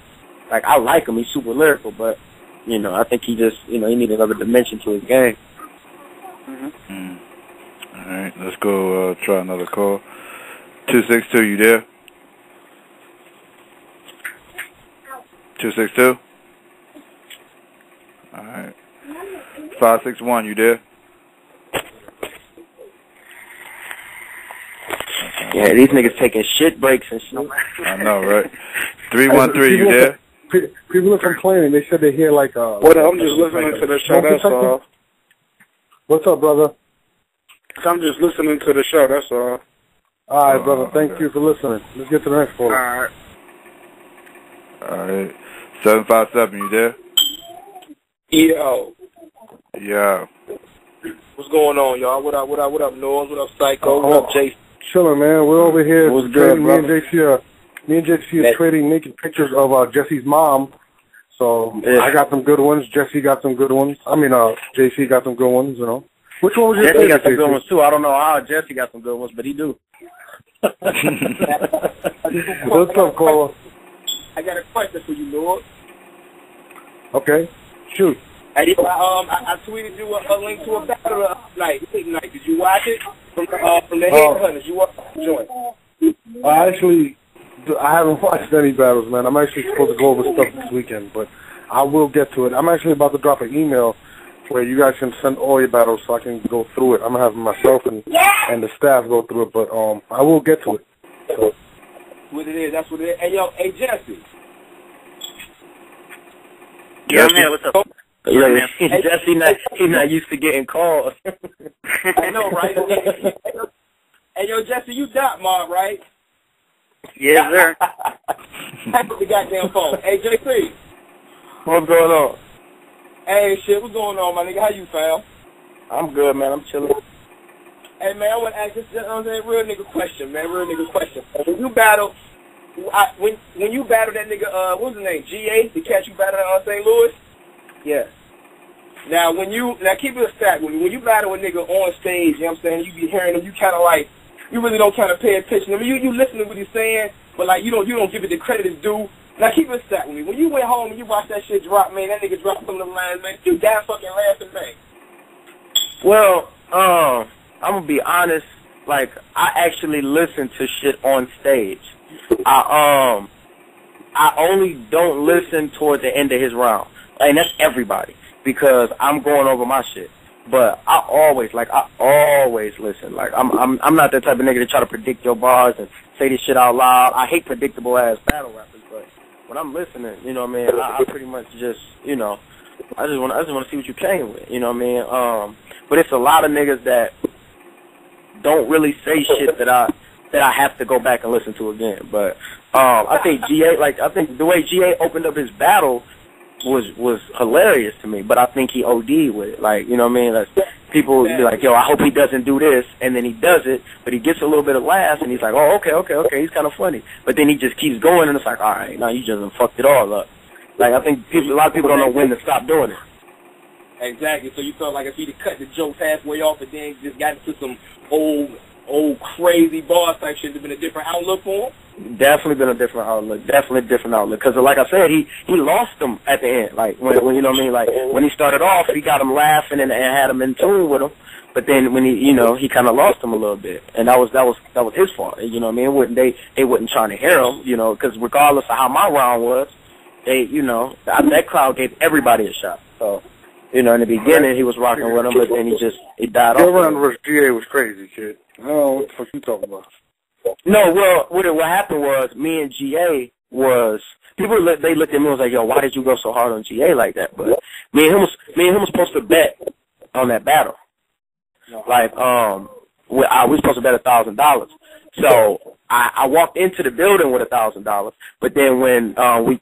Like, I like him. He's super lyrical, but, you know, I think he just, you know, he needed another dimension to his game.
All right, let's go try another call. 262, you there? 262? All right. 561, you there?
Yeah, these niggas taking shit breaks and shit.
I know, right? 313, you there?
People are complaining. They said they hear like a...
What? I'm just listening to the show, that's all.
What's up, brother?
I'm just listening to the show, that's all.
All right, brother. Thank you for listening. Let's get to the next caller.
All right.
All right. 757, you there?
Yo.
Yeah.
What's going on, y'all? What up, Noah? What up, Psycho? What up, Jason?
Chilling, man. We're over here.
What's good,
me and JC are trading naked pictures of Jesse's mom. So yeah. I got some good ones. Jesse got some good ones. I mean, JC got some good ones, you know. Which one was your favorite?
Jesse got some good ones, too. I don't know how Jesse got some good ones, but he do.
What's up, Cole?
I got a question for you, Noah.
Okay. Shoot.
Hey, I tweeted you a link to a battle night. Did you watch it? From the Headhunters. You watched the joint.
I haven't watched any battles, man. I'm actually supposed to go over stuff this weekend, but I will get to it. I'm actually about to drop an email where you guys can send all your battles so I can go through it. I'm going to have myself and the staff go through it, but I will get to it. So.
What it is, that's what it is. Hey, yo, hey, Jesse.
Yeah, I'm here. What's up?
Yeah, Jesse, he's not used to getting calls.
I know, right? Hey, yo, Jesse, you dot mob, right?
Yes, sir.
Pick the goddamn phone. Hey, JP.
What's going on?
Hey, shit, what's going on, my nigga? How you, fam?
I'm good, man. I'm chilling.
Hey, man, I want to ask this real nigga question, man. Real nigga question. When you battle, when you battle that nigga, what was his name? GA, the cat you battled at St. Louis?
Yeah.
Now, keep it a stack with me. When you battle a nigga on stage, you know what I'm saying, you be hearing him, you kind of like, you really don't kind of pay attention. I mean, you listen to what he's saying, but like, you don't give it the credit it's due. Now, keep it a stack with me. When you went home and you watched that shit drop, man, that nigga dropped some of them lines, man, you damn fucking laughing, man.
Well, I'm gonna be honest. Like, I actually listen to shit on stage. I only don't listen toward the end of his round, and that's everybody, because I'm going over my shit. But I always listen. Like, I'm not that type of nigga to try to predict your bars and say this shit out loud. I hate predictable ass battle rappers, but when I'm listening, you know what I mean, I pretty much just, you know, I just want to see what you came with, you know what I mean. But it's a lot of niggas that don't really say shit that I have to go back and listen to again. But I think the way GA opened up his battle was hilarious to me. But I think he OD'd with it. Like, you know what I mean? Like, people be like, yo, I hope he doesn't do this, and then he does it, but he gets a little bit of laughs, and he's like, oh, okay, he's kind of funny. But then he just keeps going, and it's like, all right, now you just fucked it all up. Like, I think a lot of people don't know when to stop doing it.
Exactly. So you felt like if he'd have cut the jokes halfway off and then just got into some old crazy bars type shit, it'd have been a different outlook for him?
Definitely been a different outlook. Definitely a different outlook. Because, like I said, he lost them at the end. Like, when you know what I mean? Like, when he started off, he got them laughing and had them in tune with him. But then when he kind of lost them a little bit. And that was his fault. You know what I mean? They wasn't trying to hear him, you know, because regardless of how my round was, that crowd gave everybody a shot. So, you know, in the beginning, he was rocking with him, but then he died off.
Your round versus GA was crazy, kid. I don't know what the fuck you talking about.
No, well, what happened was, me and GA they looked at me and was like, yo, why did you go so hard on GA like that? But me and him was supposed to bet on that battle. Like, we were supposed to bet $1,000. So I walked into the building with $1,000, but then when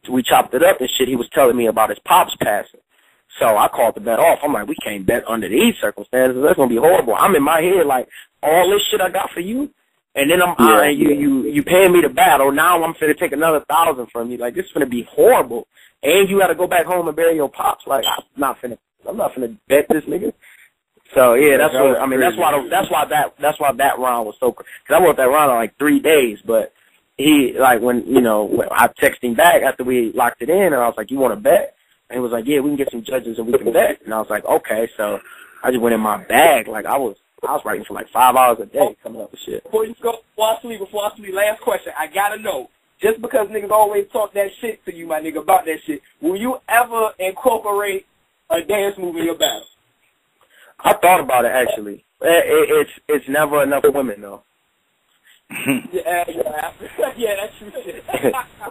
we chopped it up and shit, he was telling me about his pops passing. So I called the bet off. I'm like, we can't bet under these circumstances. That's gonna be horrible. I'm in my head like, all this shit I got for you, and then you paying me to battle. Now I'm finna take another $1,000 from you. Like, this is gonna be horrible. And you got to go back home and bury your pops. Like, I'm not finna bet this nigga. So yeah, that's why that round was so. Cause I wrote that round in like 3 days, but he when I texted him back after we locked it in, and I was like, you want to bet? And he was like, yeah, we can get some judges and we can bet. And I was like, okay. So I just went in my bag. Like, I was writing for like 5 hours a day coming up with shit.
Before I sleep, last question. I gotta know. Just because niggas always talk that shit to you, my nigga, about that shit, will you ever incorporate a dance move in your battle?
I thought about it, actually. It's never enough women, though.
Yeah, that's true shit.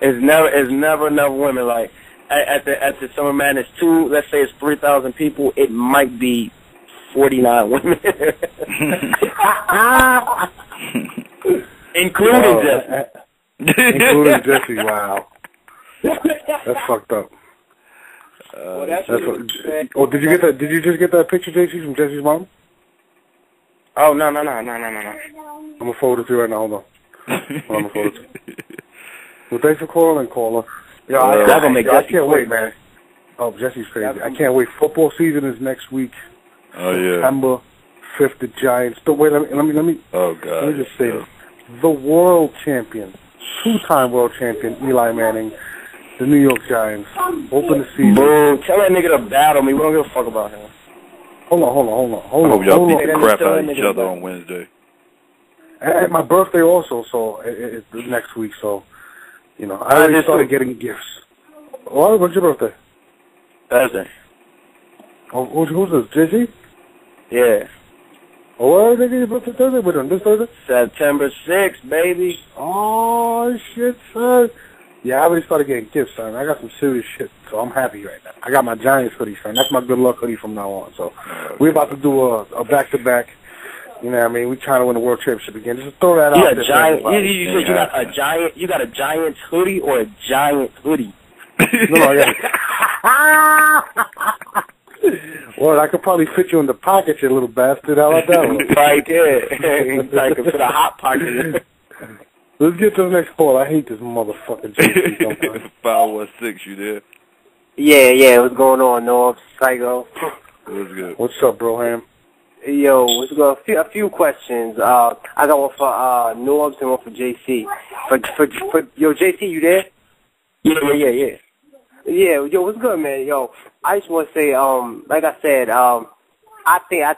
It's never enough women. Like, at the Summer Madness 2, let's say it's 3,000 people, it might be 49 women. Including Jesse.
Including Jesse, wow. That's fucked up. Did you get that? Did you just get that picture, JC, from Jesse's mom?
Oh, no.
I'm gonna forward it to you right now. Hold on. I'm gonna forward it to you. Well, thanks for calling, caller. Yeah, I can't wait, man. Oh, Jesse's crazy. I can't wait. Football season is next week.
Oh yeah.
September 5th, the Giants. Wait, let me.
Oh God.
Let me just say this: the world champion, 2-time world champion, Eli Manning, the New York Giants, open the season.
Bro, tell that nigga to battle me. We don't give a fuck about him.
Hold on.
I hope y'all beat the crap out of each other on Wednesday.
And my birthday also, so it's next week. So, I already started getting gifts. Oh, when's your birthday?
Thursday.
Oh, who's this? JC?
Yeah.
Oh, what are your birthday Thursday? Wait on this Thursday?
September 6th, baby.
Oh, shit, son. Yeah, I already started getting gifts, son. I got some serious shit, so I'm happy right now. I got my Giants hoodie, son. That's my good luck hoodie from now on. So we're about to do a back-to-back. You know what I mean? We're trying to win the world championship again. Just throw that out there.
You got a Giants hoodie or a Giant hoodie?
No, yeah. Well, I could probably fit you in the pocket, you little bastard. How about that one?
Right there. Like for the hot pocket.
Let's get to the next call. I hate this motherfucking JC.
516, you there?
Yeah, what's going on, North? Psycho.
What's good?
What's up, bro, Ham?
Yo, what's good? A few questions. I got one for Norbs and one for JC. For yo, JC, you there?
Yeah.
Yeah, yo, what's good, man? Yo, I just want to say, like I said, I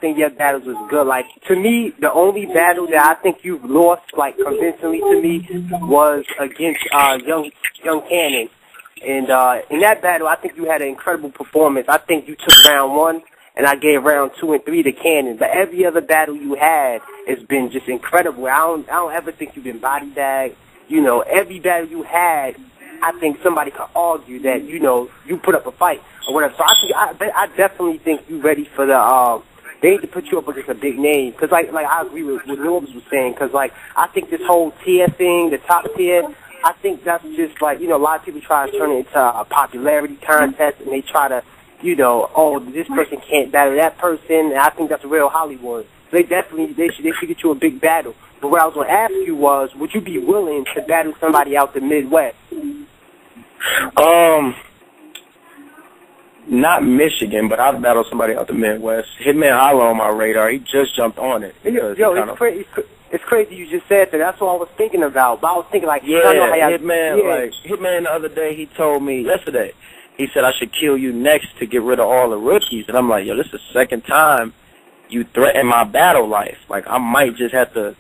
think your battles was good. Like, to me, the only battle that I think you've lost, like, convincingly to me was against Young Cannon. And in that battle, I think you had an incredible performance. I think you took round 1, and I gave round 2 and 3 to Cannon. But every other battle you had has been just incredible. I don't ever think you've been body bagged. You know, every battle you had, I think somebody could argue that, you know, you put up a fight or whatever. So I definitely think you ready for the, they need to put you up against a big name. Because, like I agree with what Norbs was saying. Because, like, I think this whole tier thing, the top tier, I think that's just, like, you know, a lot of people try to turn it into a popularity contest, and they try to, you know, oh, this person can't battle that person, and I think that's real Hollywood. So they should get you a big battle. But what I was going to ask you was, would you be willing to battle somebody out the Midwest?
Not Michigan, but I've battled somebody out the Midwest. Hitman Holla on my radar. He just jumped on it.
It's crazy you just said that. That's what I was thinking about. But I was thinking, like,
Hitman the other day, he told me, yesterday, he said I should kill you next to get rid of all the rookies. And I'm like, yo, this is the second time you threaten my battle life. Like, I might just have to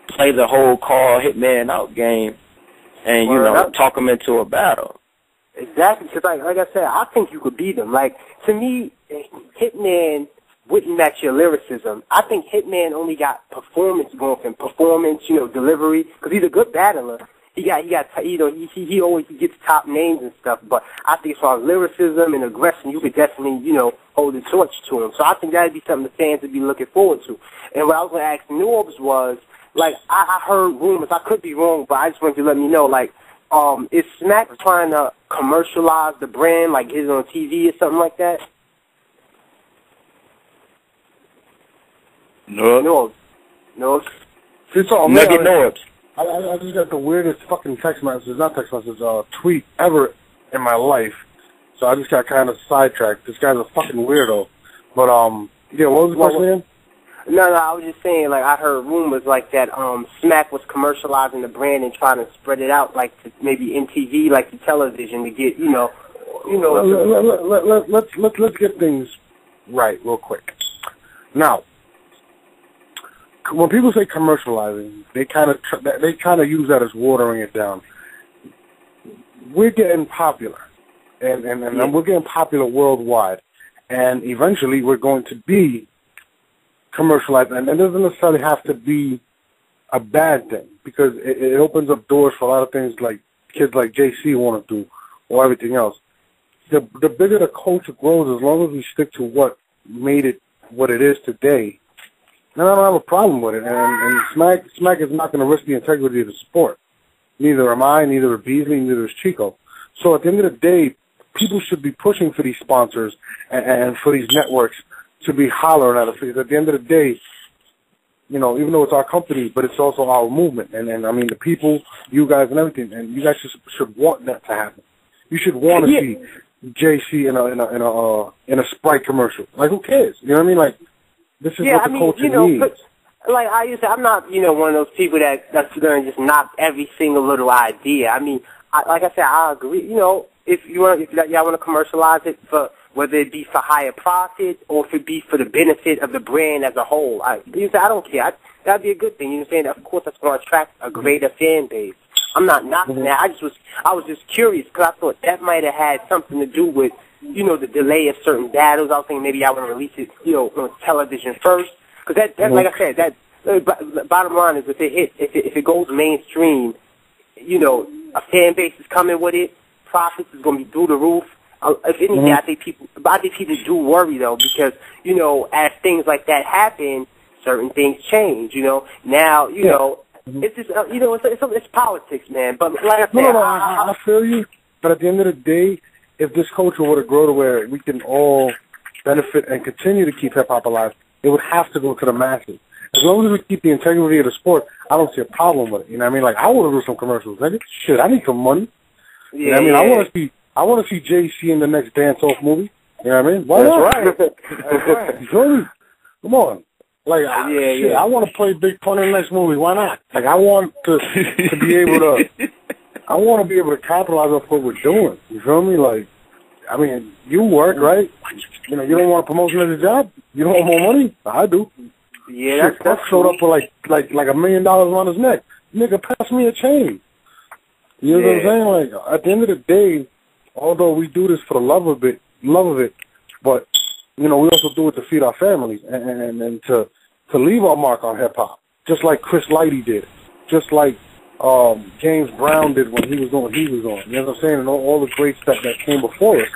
play the whole call Hitman out game and, you know, talk him into a battle.
Exactly, because like I said, I think you could beat him. Like, to me, Hitman wouldn't match your lyricism. I think Hitman only got performance going for him, performance, you know, delivery, because he's a good battler. He always gets top names and stuff, but I think as far as lyricism and aggression, you could definitely, you know, hold the torch to him. So I think that would be something the fans would be looking forward to. And what I was going to ask Norbs was, like, I heard rumors, I could be wrong, but I just wanted you to let me know, like, is Smack trying to commercialize the brand, like get it on TV or something like that?
No.
It's all
Nugget Norbs.
I just got the weirdest fucking text message, not text message, tweet ever in my life. So I just got kind of sidetracked. This guy's a fucking weirdo. But, yeah, what was the question again?
No, I was just saying, like, I heard rumors like that Smack was commercializing the brand and trying to spread it out, like, to maybe MTV, like, to television to get, you know.
Let's get things right real quick. Now, when people say commercializing, they kind of use that as watering it down. We're getting popular, and we're getting popular worldwide, and eventually we're going to be commercialized, and it doesn't necessarily have to be a bad thing, because it opens up doors for a lot of things like kids like JC want to do, or everything else. The bigger the culture grows, as long as we stick to what made it what it is today, then I don't have a problem with it. And Smack is not going to risk the integrity of the sport. Neither am I, neither is Beasley, neither is Chico. So at the end of the day, people should be pushing for these sponsors and for these networks to be hollering at us, because at the end of the day, you know, even though it's our company, but it's also our movement, and I mean the people, you guys, and everything, and you guys should want that to happen. You should want to see JC in a Sprite commercial. Like, who cares? You know what I mean? Like, this is what the culture needs.
But, like I used to, I'm not, you know, one of those people that's going to just knock every single little idea. I mean, like I said, I agree. You know, if y'all want to commercialize it for, whether it be for higher profit or if it be for the benefit of the brand as a whole, I don't care. That'd be a good thing. You know what I'm saying? Of course, that's going to attract a greater fan base. I'm not knocking that. I was just curious because I thought that might have had something to do with, you know, the delay of certain battles. I was thinking maybe I would release it, you know, on television first. Because that like I said, bottom line is if it goes mainstream, you know, a fan base is coming with it. Profits is going to be through the roof. If anything, I think people do worry though, because, you know, as things like that happen, certain things change. You know, now you know it's just you know it's politics, man. But like I said,
I feel you. But at the end of the day, if this culture were to grow to where we can all benefit and continue to keep hip hop alive, it would have to go to the masses. As long as we keep the integrity of the sport, I don't see a problem with it. You know what I mean? Like, I want to do some commercials. Nigga. Shit, I need some money. You know what I mean? I want to see JC in the next Dance Off movie. You know what I mean? Why not? That's right. You feel me? Come on. Like, I want to play Big Pun in the next movie. Why not? Like, I want to be able to, I want to be able to capitalize off what we're doing. You feel me? Like, I mean, you work, right? You know, you don't want a promotion at your job? You don't want more money? I do.
Yeah,
that's showed up for like $1 million around his neck. Nigga, pass me a chain. You know what I'm saying? Like, at the end of the day, although we do this for the love of it, but, you know, we also do it to feed our families and to leave our mark on hip-hop, just like Chris Lighty did, just like James Brown did when he was doing what he was doing. You know what I'm saying? And all the greats that came before us.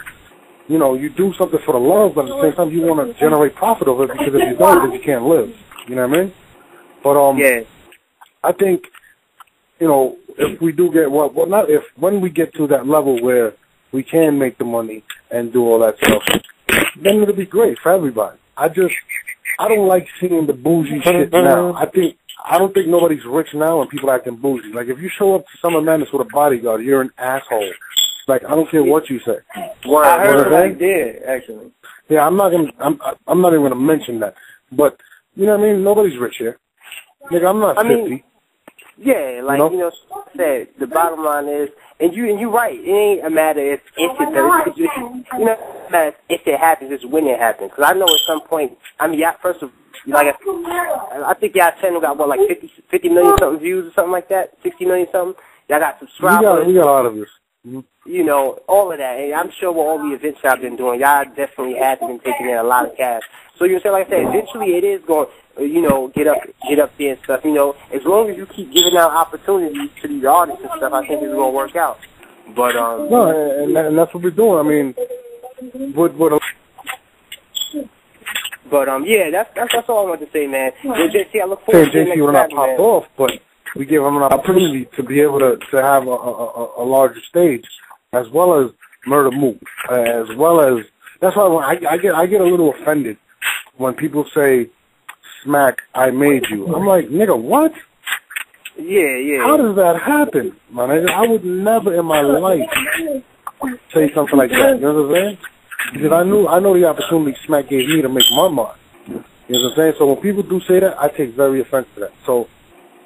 You know, you do something for the love, but at the same time, you want to generate profit of it, because if you don't, then you can't live. You know what I mean? But I think, you know, if we do get when we get to that level where we can make the money and do all that stuff, then it'll be great for everybody. I don't like seeing the bougie shit now. I don't think nobody's rich now and people acting bougie. Like, if you show up to Summer Madness with a bodyguard, you're an asshole. Like, I don't care what you say.
Well, I heard somebody did, actually.
Yeah, I'm not even gonna mention that. But, you know what I mean? Nobody's rich here. Nigga, I'm not 50.
Yeah, like, you know, said, the bottom line is, and you're right, it ain't a matter if it does, you know, it matters if it happens, it's when it happens. Because I know at some point, I mean, first of like, I think y'all channel got, what, like 50 million something views or something like that? 60 million something? Y'all got subscribers.
We got a lot of this.
You know, all of that. And I'm sure with all the events y'all been doing, y'all definitely have been taking in a lot of cash. So you know, like I said, eventually it is going, you know, get up there and stuff. You know, as long as you keep giving out opportunities to these artists and stuff, I think it's going to work out. But
no, and that's what we're doing. I mean,
yeah, that's all I want to say, man. JC, I look forward to the next
will not
time,
pop
man.
off, but we give him an opportunity to be able to have a larger stage, as well as Murder Move, as well as, that's why I get a little offended when people say, "Smack, I made you." I'm like, nigga, what?
Yeah.
How does that happen, my nigga? I would never in my life say something like that. You know what I'm saying? Because I know the opportunity Smack gave me to make my mark. You know what I'm saying? So when people do say that, I take very offense to that. So,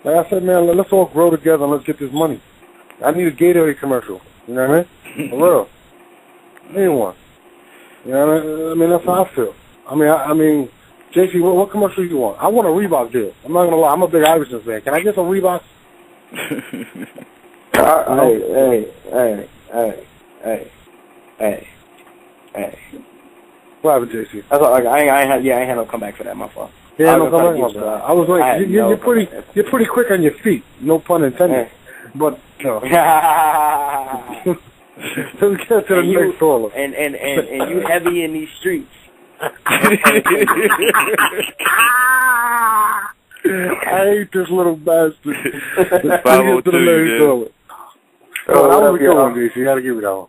like I said, man, let's all grow together and let's get this money. I need a Gatorade commercial. You know what I mean? For real. I need one. You know what I mean? I mean, that's how I feel. I mean, JC, what commercial you want? I want a Reebok deal. I'm not gonna lie. I'm a big Iverson fan. Can I get some Reeboks?
Hey.
What happened, JC?
That's all, I ain't had no comeback for that, my fault.
Yeah, no comeback. I was like, you're pretty quick on your feet. No pun intended. But no. Let's get to the next caller.
And you heavy in these streets.
I hate this little bastard. Let's get to the next caller. Oh, that was a good one, JC. You gotta give me that one.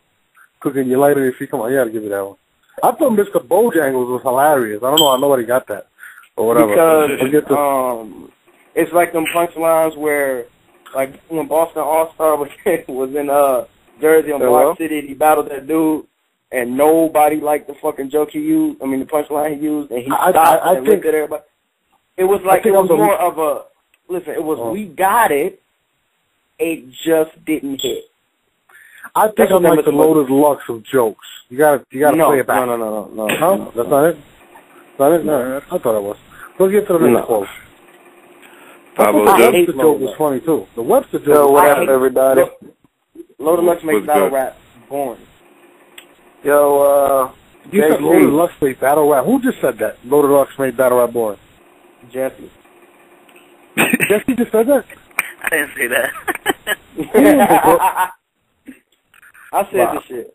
Cooking your lighter, if you come on, you gotta give me that one. I thought Mr. Bojangles was hilarious. I don't know how nobody got that. Or whatever.
Because it's like them punchlines where, like when Boston All-Star was in Jersey on Block City, he battled that dude, and nobody liked the fucking joke he used. I mean, the punchline he used, and he stopped and looked at everybody. It was like, it was more of a, listen, it was, we got it, it just didn't hit.
I think I'm like the Lotus Lux of jokes. You gotta play it back.
No.
Huh? That's not it? Not it? No, I thought it was. Let's get to the next quote. The Webster joke was funny too. The Webster joke.
Yo, what up, everybody?
Lotus Lux makes battle rap boring.
Yo,
you said Lotus Lux made battle rap. Who just said that? Lotus Lux made battle rap boring.
Jesse.
Jesse just said that?
I didn't say that.
I said this shit.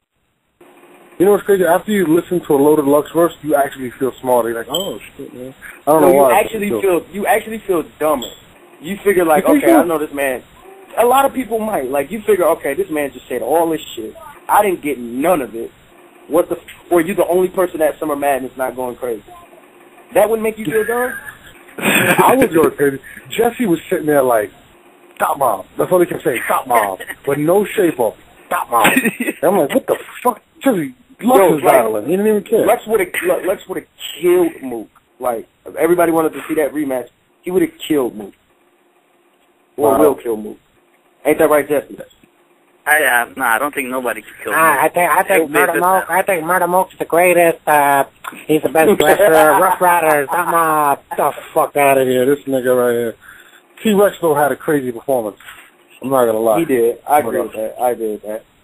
You know what's crazy? After you listen to a Loaded Lux verse, you actually feel smarter. You're like, oh shit, man. I don't know why.
You actually feel dumber. You figure like, okay, I know this man. A lot of people might. Like, you figure, okay, this man just said all this shit. I didn't get none of it. Or you the only person at Summer Madness not going crazy. That wouldn't make you feel dumb?
I was going crazy. Jesse was sitting there like, stop mom. That's all he can say, stop mom. With no shape up. Stop mom. And I'm like, what the fuck? Jesse, was battling. He didn't even care.
Lex would have killed Mook. Like, if everybody wanted to see that rematch, he would have killed Mook. Or will kill Mook. Ain't that right, Jesse?
I don't think nobody can kill Mook.
I think Murder Mook's the greatest. He's the best dresser, Rough Rider, something.
Get the fuck out of here, this nigga right here. T-Rex though had a crazy performance. I'm not gonna lie.
He did. I agree with that.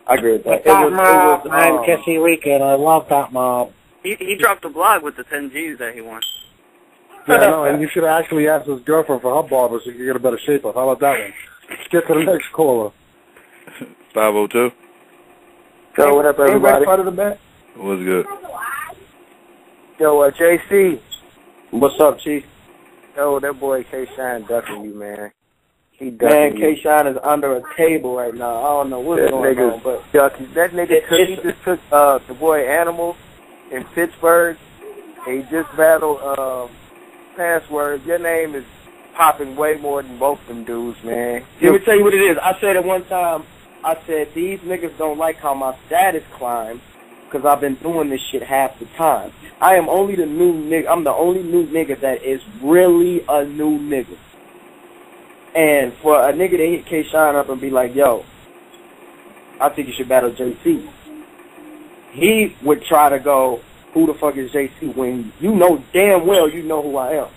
I'm Kissy Weekend. I love that mob.
He dropped a blog with the 10 G's that he won.
Yeah, no, and you should have actually asked his girlfriend for her barber so you could get a better shape up. How about that one? Let's get to the next caller.
502.
Yo, what up, everybody?
Part of the bet?
What's good?
Yo, JC.
What's up, Chief?
Yo, that boy K-Shine ducking you, man. He ducking
Man,
you.
K-Shine is under a table right now. I don't know what's going on, but
ducking. That nigga he just took the boy Animal in Pittsburgh. He just battled Passwords. Your name is popping way more than both them dudes, man.
Let me tell you what it is. I said it one time. I said, these niggas don't like how my status climbs because I've been doing this shit half the time. I am only the new nigga. I'm the only new nigga that is really a new nigga. And for a nigga to hit K-Shine up and be like, yo, I think you should battle JC. He would try to go, who the fuck is JC, when you know damn well you know who I am.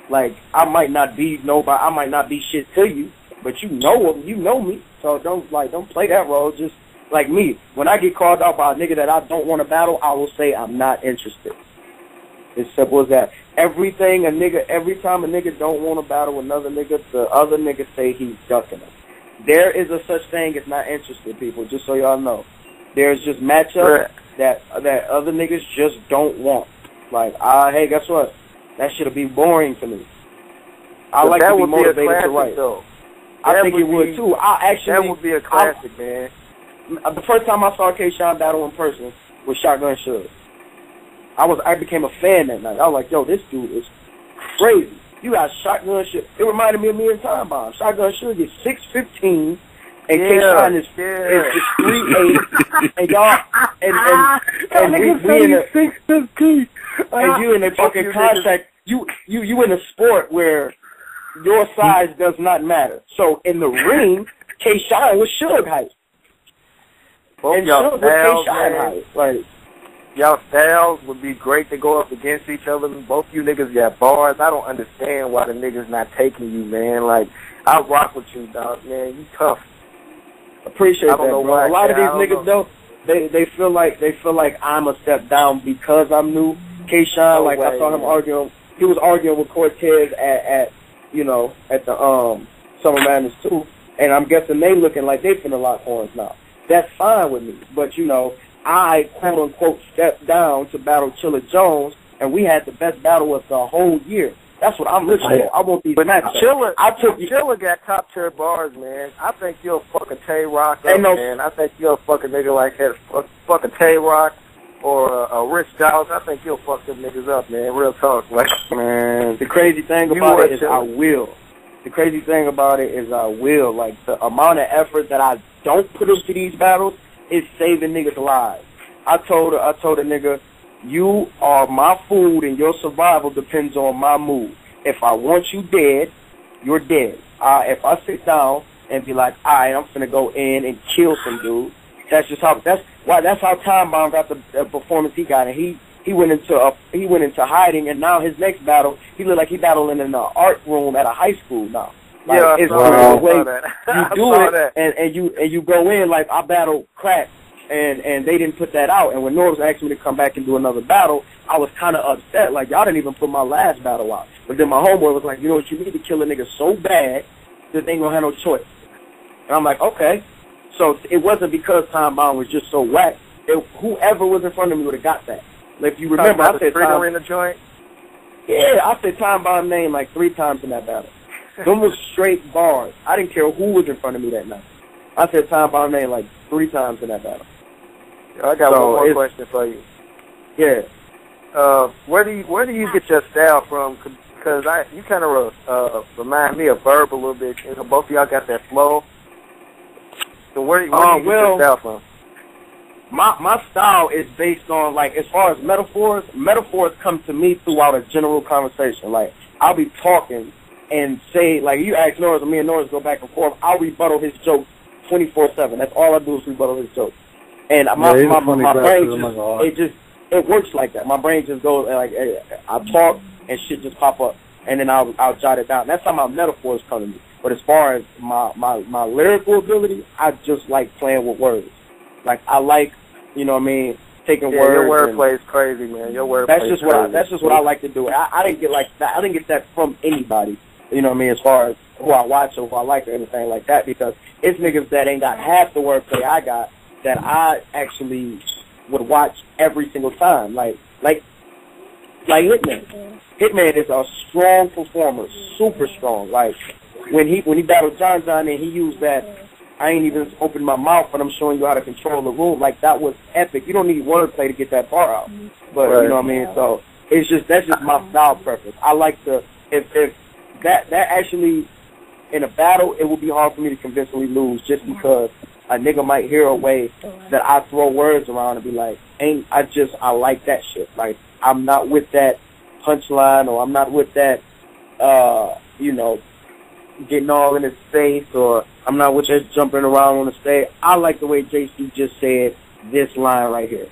Like, I might not be nobody, I might not be shit to you, but you know him, you know me. So don't play that role. Just like me, when I get called out by a nigga that I don't want to battle, I will say I'm not interested. It's simple as that. Every time a nigga don't want to battle another nigga, the other nigga say he's ducking him. There is a such thing as not interested, people, just so y'all know. There's just matchups that other niggas just don't want. Like, hey, guess what? That shit'll be boring to me. I like to be motivated to write.
Though.
I think it would too.
That would be a classic, man.
The first time I saw K-Shine battle in person was Shotgun Suge. I became a fan that night. I was like, yo, this dude is crazy. You got Shotgun Suge. It reminded me of me and Time Bomb. Shotgun Suge is 6'15", and K-Shine is 3'8", and y'all and we in a
6'15",
and you in a fucking contract. You in a sport where your size does not matter. So in the ring, K-Shine was Suge height.
Both
and
y'all
Suge
styles,
was K-Shine height. Like,
y'all styles would be great to go up against each other. Both you niggas got bars. I don't understand why the niggas not taking you, man. Like, I rock with you, dog, man. You tough.
Appreciate that, bro.
Why,
a lot of these niggas though, they feel like I'm a step down because I'm new. K-Shine, I saw him arguing. He was arguing with Cortez at the Summer Madness 2, and I'm guessing they looking like they finna lock horns now. That's fine with me, but I quote unquote stepped down to battle Chilla Jones, and we had the best battle of the whole year. That's what I'm looking for. I want these matchups.
Chilla got top tier bars, man. I think you'll fuck a Tay-Rock up, man. I think you'll fuck a nigga like that, fuck a Tay-Rock or a Rich Dawes. I think you'll fuck them niggas up, man. Real talk. Like, man.
The crazy thing about it is I will. The crazy thing about it is I will. Like, the amount of effort that I don't put into these battles is saving niggas' lives. I told a nigga, you are my food and your survival depends on my mood. If I want you dead, you're dead. If I sit down and be like, alright, I'm finna go in and kill some dude, that's how Time Bomb got the performance he got, and he went into hiding, and now his next battle, he looked like he battling in an art room at a high school now. Like,
yeah,
it's
the
way you do it, and you go in like I battled Crack, and they didn't put that out. And when Norris asked me to come back and do another battle, I was kind of upset. Like, y'all didn't even put my last battle out. But then my homeboy was like, you know what, you need to kill a nigga so bad that they ain't gonna have no choice. And I'm like, okay. So it wasn't because Time Bomb was just so whack. Whoever was in front of me would have got that. Like, if you remember, I said
Time in the joint.
Yeah, I said Time Bomb name like 3 times in that battle. Them was straight bars. I didn't care who was in front of me that night. I said Time Bomb name like 3 times in that battle.
I got one more question for you.
Yeah.
Where do you get your style from? Because you kind of remind me of Verb a little bit. Both of y'all got that flow. So where do you get your style from?
my style is based on, like, as far as metaphors come to me throughout a general conversation. Like, I'll be talking and say, like, you ask Norris, or me and Norris go back and forth, I'll rebuttal his jokes 24/7. That's all I do is rebuttal his jokes. And my brain it works like that. My brain just goes, like, I talk and shit just pop up, and then I'll jot it down. That's how my metaphors come to me. But as far as my lyrical ability, I just like playing with words. Like, I like, you know what I mean, taking words.
Your wordplay is crazy, man. Your wordplay is crazy.
That's just what I like to do. I didn't get like that. I didn't get that from anybody. You know what I mean, as far as who I watch or who I like or anything like that, because it's niggas that ain't got half the wordplay I got that I actually would watch every single time. Like Hitman. Hitman is a strong performer, super strong. Like, when he battled John and he used that, I ain't even opened my mouth, but I'm showing you how to control the room. Like, that was epic. You don't need wordplay to get that bar out. But, you know what I mean? So, that's just my style preference. I like to, if that actually, in a battle, it would be hard for me to convincingly lose just because a nigga might hear a way that I throw words around and be like, I like that shit. Like, I'm not with that punchline, or I'm not with that, you know, getting all in his face, or I'm not with that jumping around on the stage. I like the way JC just said this line right here.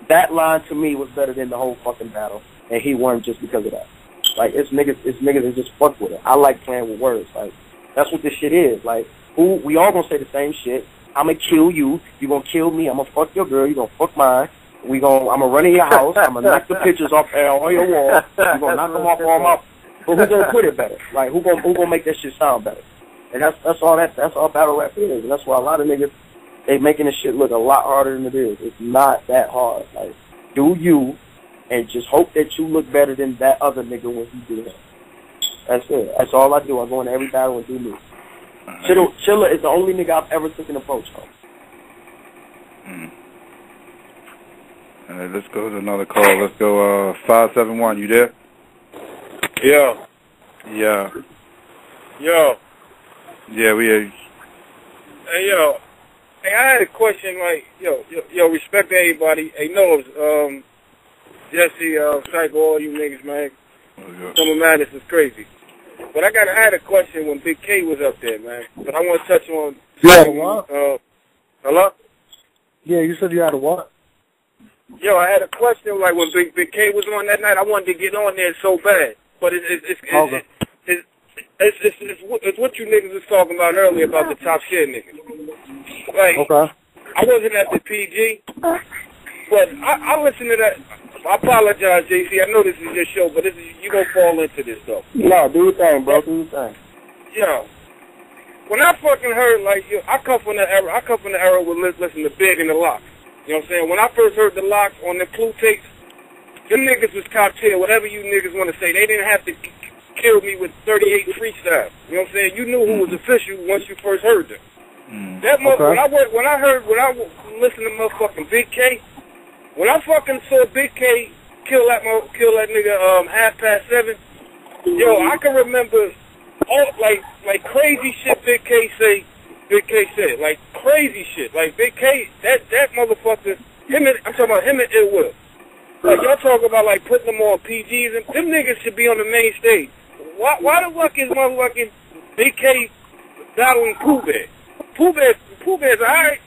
That line to me was better than the whole fucking battle, and he won just because of that. Like, it's niggas that just fuck with it. I like playing with words. Like, that's what this shit is. Like, we all gonna say the same shit. I'm gonna kill you. You gonna kill me. I'm gonna fuck your girl. You gonna fuck mine. I'm gonna run in your house. I'm gonna knock the pictures off on your wall. You gonna knock them off all my. But who's gonna put it better? Like, who gonna make that shit sound better? And that's all battle rap is. And that's why a lot of niggas, they making this shit look a lot harder than it is. It's not that hard. Like, do you, and just hope that you look better than that other nigga when you do that. That's it. That's all I do. I go into every battle and do me. Chilla is the only nigga I've ever taken an approach on.
All right, let's go to another call. Let's go 571. You there?
Yo.
Yeah.
Yo.
Yeah, we are.
Hey, yo. Hey, I had a question, like, yo, respect to everybody. Hey, Nose, Jesse, Psycho, all you niggas, man. Some of madness is crazy. But I had a question when Big K was up there, man. But I want to touch on...
Yeah, what?
Hello?
Yeah, you said you had a what?
Yo, I had a question, like, when Big K was on that night. I wanted to get on there so bad. But it's what you niggas was talking about earlier about the top shit niggas. Like,
okay.
I wasn't at the PG, but I listened to that. I apologize, JC. I know this is your show, but you gonna fall into this stuff.
No, do your thing, bro. Do your thing.
Yo, when I fucking heard, like, I come from the era with listening to Big and the Locks. You know what I'm saying? When I first heard the Locks on the Clue tapes, them niggas was top tier. Whatever you niggas want to say, they didn't have to kill me with 38 freestyle. You know what I'm saying? You knew who was official once you first heard them. That when I listened to motherfucking Big K, when I fucking saw Big K kill that nigga 7:30, yo, I can remember all like crazy shit Big K said, like crazy shit. Like Big K, that motherfucker, I'm talking about him and Ill Will. Like, y'all talk about, like, putting them on PGs, and them niggas should be on the main stage. Why the fuck is motherfucking Big K battling Pooh Bear? Pooh Bear's alright.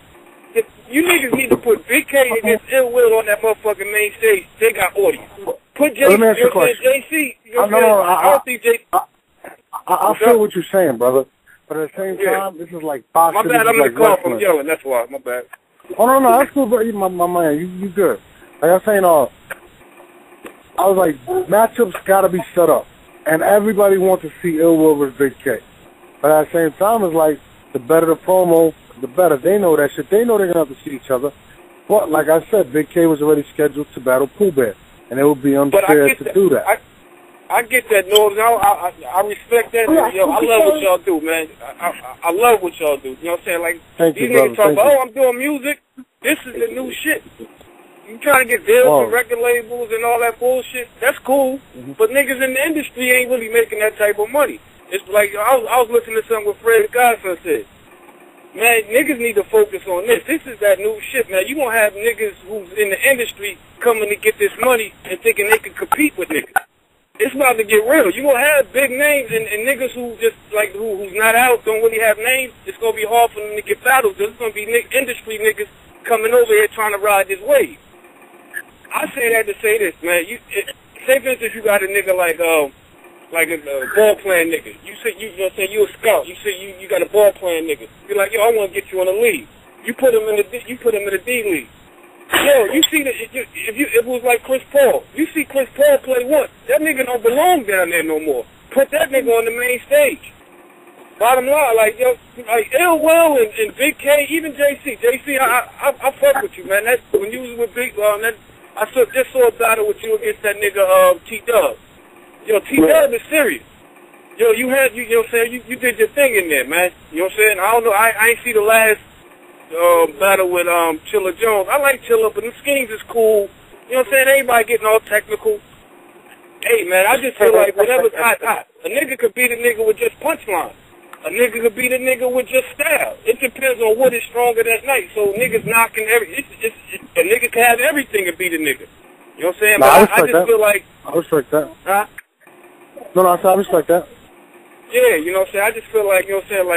You niggas need to put Big K against Ill Will on that motherfucking main stage. They got audience. Put JC.
I feel what you're saying, brother. But at the same time, this is like boxing.
My bad, I'm in the car from yelling, that's why. My bad.
Oh, no, that's cool, bro. My man, you good. Like I was saying, I was like, matchups got to be set up. And everybody wants to see Ill Will versus Big K. But at the same time, it's like, the better the promo, the better. They know that shit. They know they're going to have to see each other. But like I said, Big K was already scheduled to battle Pooh Bear. And it would be unfair to do that.
I get that, Norm. I respect that. Yo, I love what y'all do, man. I love what y'all do. You know what I'm saying? Like,
Thank
these
you,
niggas
brother.
talk about, I'm doing music. This is the new shit. You trying to get deals with record labels and all that bullshit. That's cool. But niggas in the industry ain't really making that type of money. It's like, I was listening to something with Fred Godson said. man, niggas need to focus on this. This is that new shit, man. You gonna have niggas who's in the industry coming to get this money and thinking they can compete with niggas. It's about to get real. You gonna have big names and niggas who just like who's not out, don't really have names. It's gonna be hard for them to get battles. There's gonna be industry niggas coming over here trying to ride this wave. I say that to say this, man. Say for instance, you got a nigga like a ball playing nigga. You say you know what I'm saying, you a scout. You say you got a ball playing nigga. You're like, yo, I want to get you in the league. You put him in the D league. Yo, you see that if it was like Chris Paul, you see Chris Paul play once, that nigga don't belong down there no more. Put that nigga on the main stage. Bottom line, like yo, like Ill Will and Big K, even JC. JC, I fuck with you, man. That when you was with Big, I just saw a battle with you against that nigga T-Dub. Yo, T-Dub is serious. Yo, you know what I'm saying, you did your thing in there, man. You know what I'm saying? I don't know, I ain't see the last battle with Chilla Jones. I like Chilla, but the schemes is cool. You know what I'm saying? Everybody getting all technical. Hey, man, I just feel like whatever's hot. A nigga could beat a nigga with just punchline. A nigga could beat a nigga with just style. It depends on what is stronger that night. So niggas knocking a nigga can have everything and beat a nigga. You know what I'm saying?
Nah,
but I just feel like...
I respect that.
Huh?
No, I respect that.
Yeah, you know what I'm saying? I just feel like, you know what I'm saying,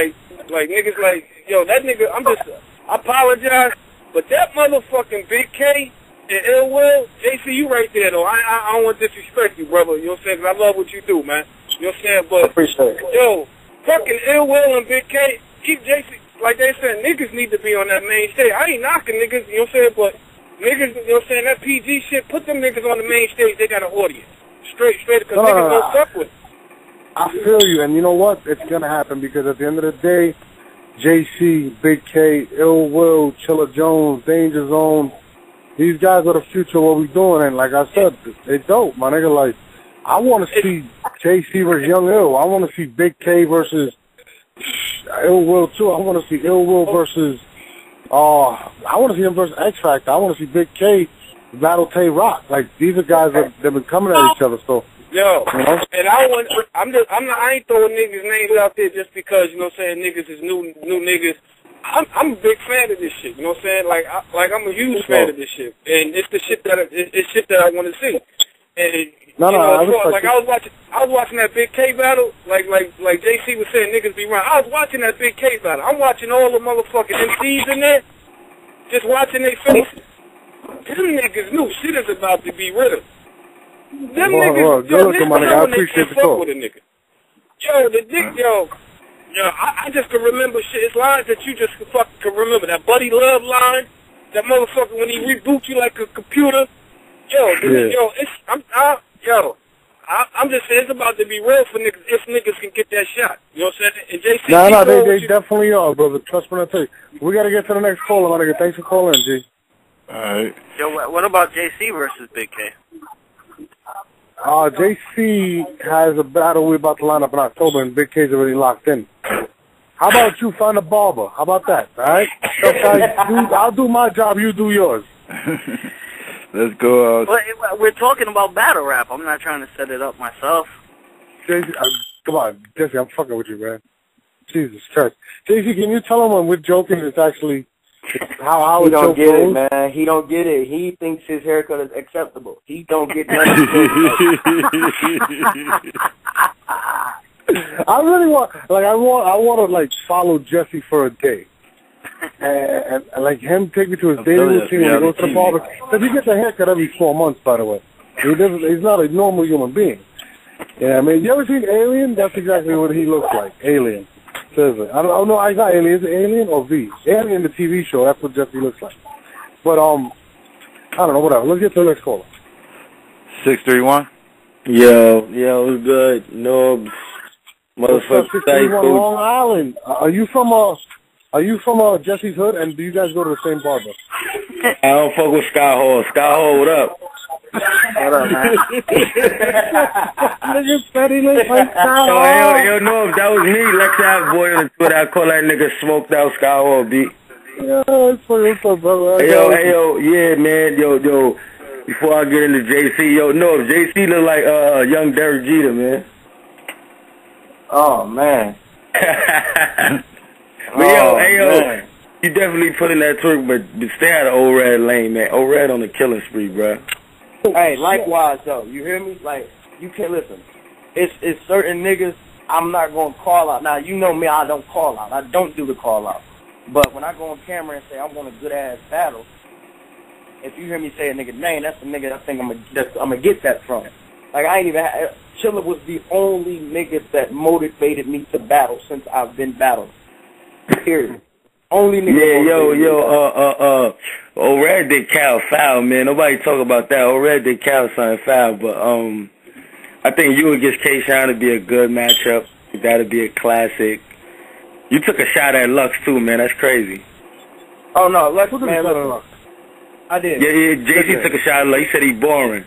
like niggas like, yo, that nigga, I apologize, but that motherfucking Big K and Ill Will, JC, you right there, though. I don't want to disrespect you, brother, you know what I'm saying, because I love what you do, man. You know what I'm saying, but,
appreciate it.
Yo, fucking Ill Will and Big K, JC, like they said, niggas need to be on that main stage. I ain't knocking niggas, you know what I'm saying, but niggas, you know what I'm saying, that PG shit, put them niggas on the main stage, they got an audience. Straight, because niggas don't fuck with it.
I feel you, and you know what? It's going to happen because at the end of the day, JC, Big K, Ill Will, Chilla Jones, Danger Zone, these guys are the future of what we doing, and like I said, they dope, my nigga. Like, I want to see JC versus Young Ill. I want to see Big K versus Ill Will, too. I want to see Ill Will versus, I want to see him versus X Factor. I want to see Big K battle Tay Rock. Like, these are guys that have been coming at each other, so.
Yo,
you know?
And I ain't throwing niggas' names out there just because, you know what I'm saying, niggas is new niggas. I'm a big fan of this shit, you know what I'm saying? Like I'm a huge fan of this shit. And it's the shit that I want to see. And I was watching that Big K battle, like JC was saying, niggas be running. I was watching that Big K battle. I'm watching all the motherfucking MCs in there, just watching their faces. Them niggas knew shit is about to be real. Them niggas,
I appreciate the talk.
With a nigga. Yo, I just can remember shit. It's lines that you just fucking can remember. That Buddy Love line, that motherfucker when he reboots you like a computer. I'm just saying it's about to be real for niggas if niggas can get that shot. You know what I'm saying? And JC,
they definitely are, brother. Trust me, I tell you. We got to get to the next caller, my nigga. Thanks for calling, G.
All right.
Yo, what about JC versus Big K?
JC has a battle we're about to line up in October, and Big K's already locked in. How about you find a barber? How about that, all right? I'll do my job, you do yours.
Let's go.
We're talking about battle rap. I'm not trying to set it up myself.
JC, come on, Jesse, I'm fucking with you, man. Jesus Christ. JC, can you tell him when we're joking, it's actually... How
he don't get it, man. He don't get it. He thinks his haircut is acceptable. He don't get nothing.
I really want, I want to like follow Jesse for a day, and like him take me to his daily routine when he goes to the barber. Because he gets a haircut every 4 months, by the way. He's not a normal human being. Yeah, I mean, you ever seen Alien? That's exactly what he looks like. Alien. Seriously. I don't know. He's not Alien. Is it Alien or V? Alien, the TV show. That's what Jesse looks like. But, I don't know. Whatever. Let's get to the next caller.
631?
Yo, what's good? No, motherfucker.
631 Long Island. Are you from Jesse's hood, and do you guys go to the same barber?
I don't fuck with Sky Hall. Sky Hall, what up?
What up, man?
Yo, no, if that was me, let's have boy on Twitter. I call that nigga smoked out Sky Hall, B.
Yeah, it's funny. What's up, brother?
Hey, yo, yeah, man, yo. Before I get into JC, yo, no, JC look like young Derek Jeter, man.
Oh, man.
But You definitely put in that twerk, but stay out of Old Red lane, man. Old Red on the killing spree, bro.
Hey, likewise though, you hear me? Like, you can't listen. It's certain niggas I'm not gonna call out. Now you know me, I don't call out. I don't do the call out. But when I go on camera and say I want a good ass battle, if you hear me say a nigga name, that's the nigga I think I'm gonna get that from. Like I ain't even. Chilla was the only nigga that motivated me to battle since I've been battling. Period. Only nigga.
Yeah, Old Red did Cal foul, man. Nobody talk about that. Old Red did Cal something foul, but I think you against K-Shine would be a good matchup. That'd be a classic. You took a shot at Lux too, man. That's crazy.
Oh no, Lux, man, Lux. I did.
Yeah, JC took a shot at Lux. He said he boring.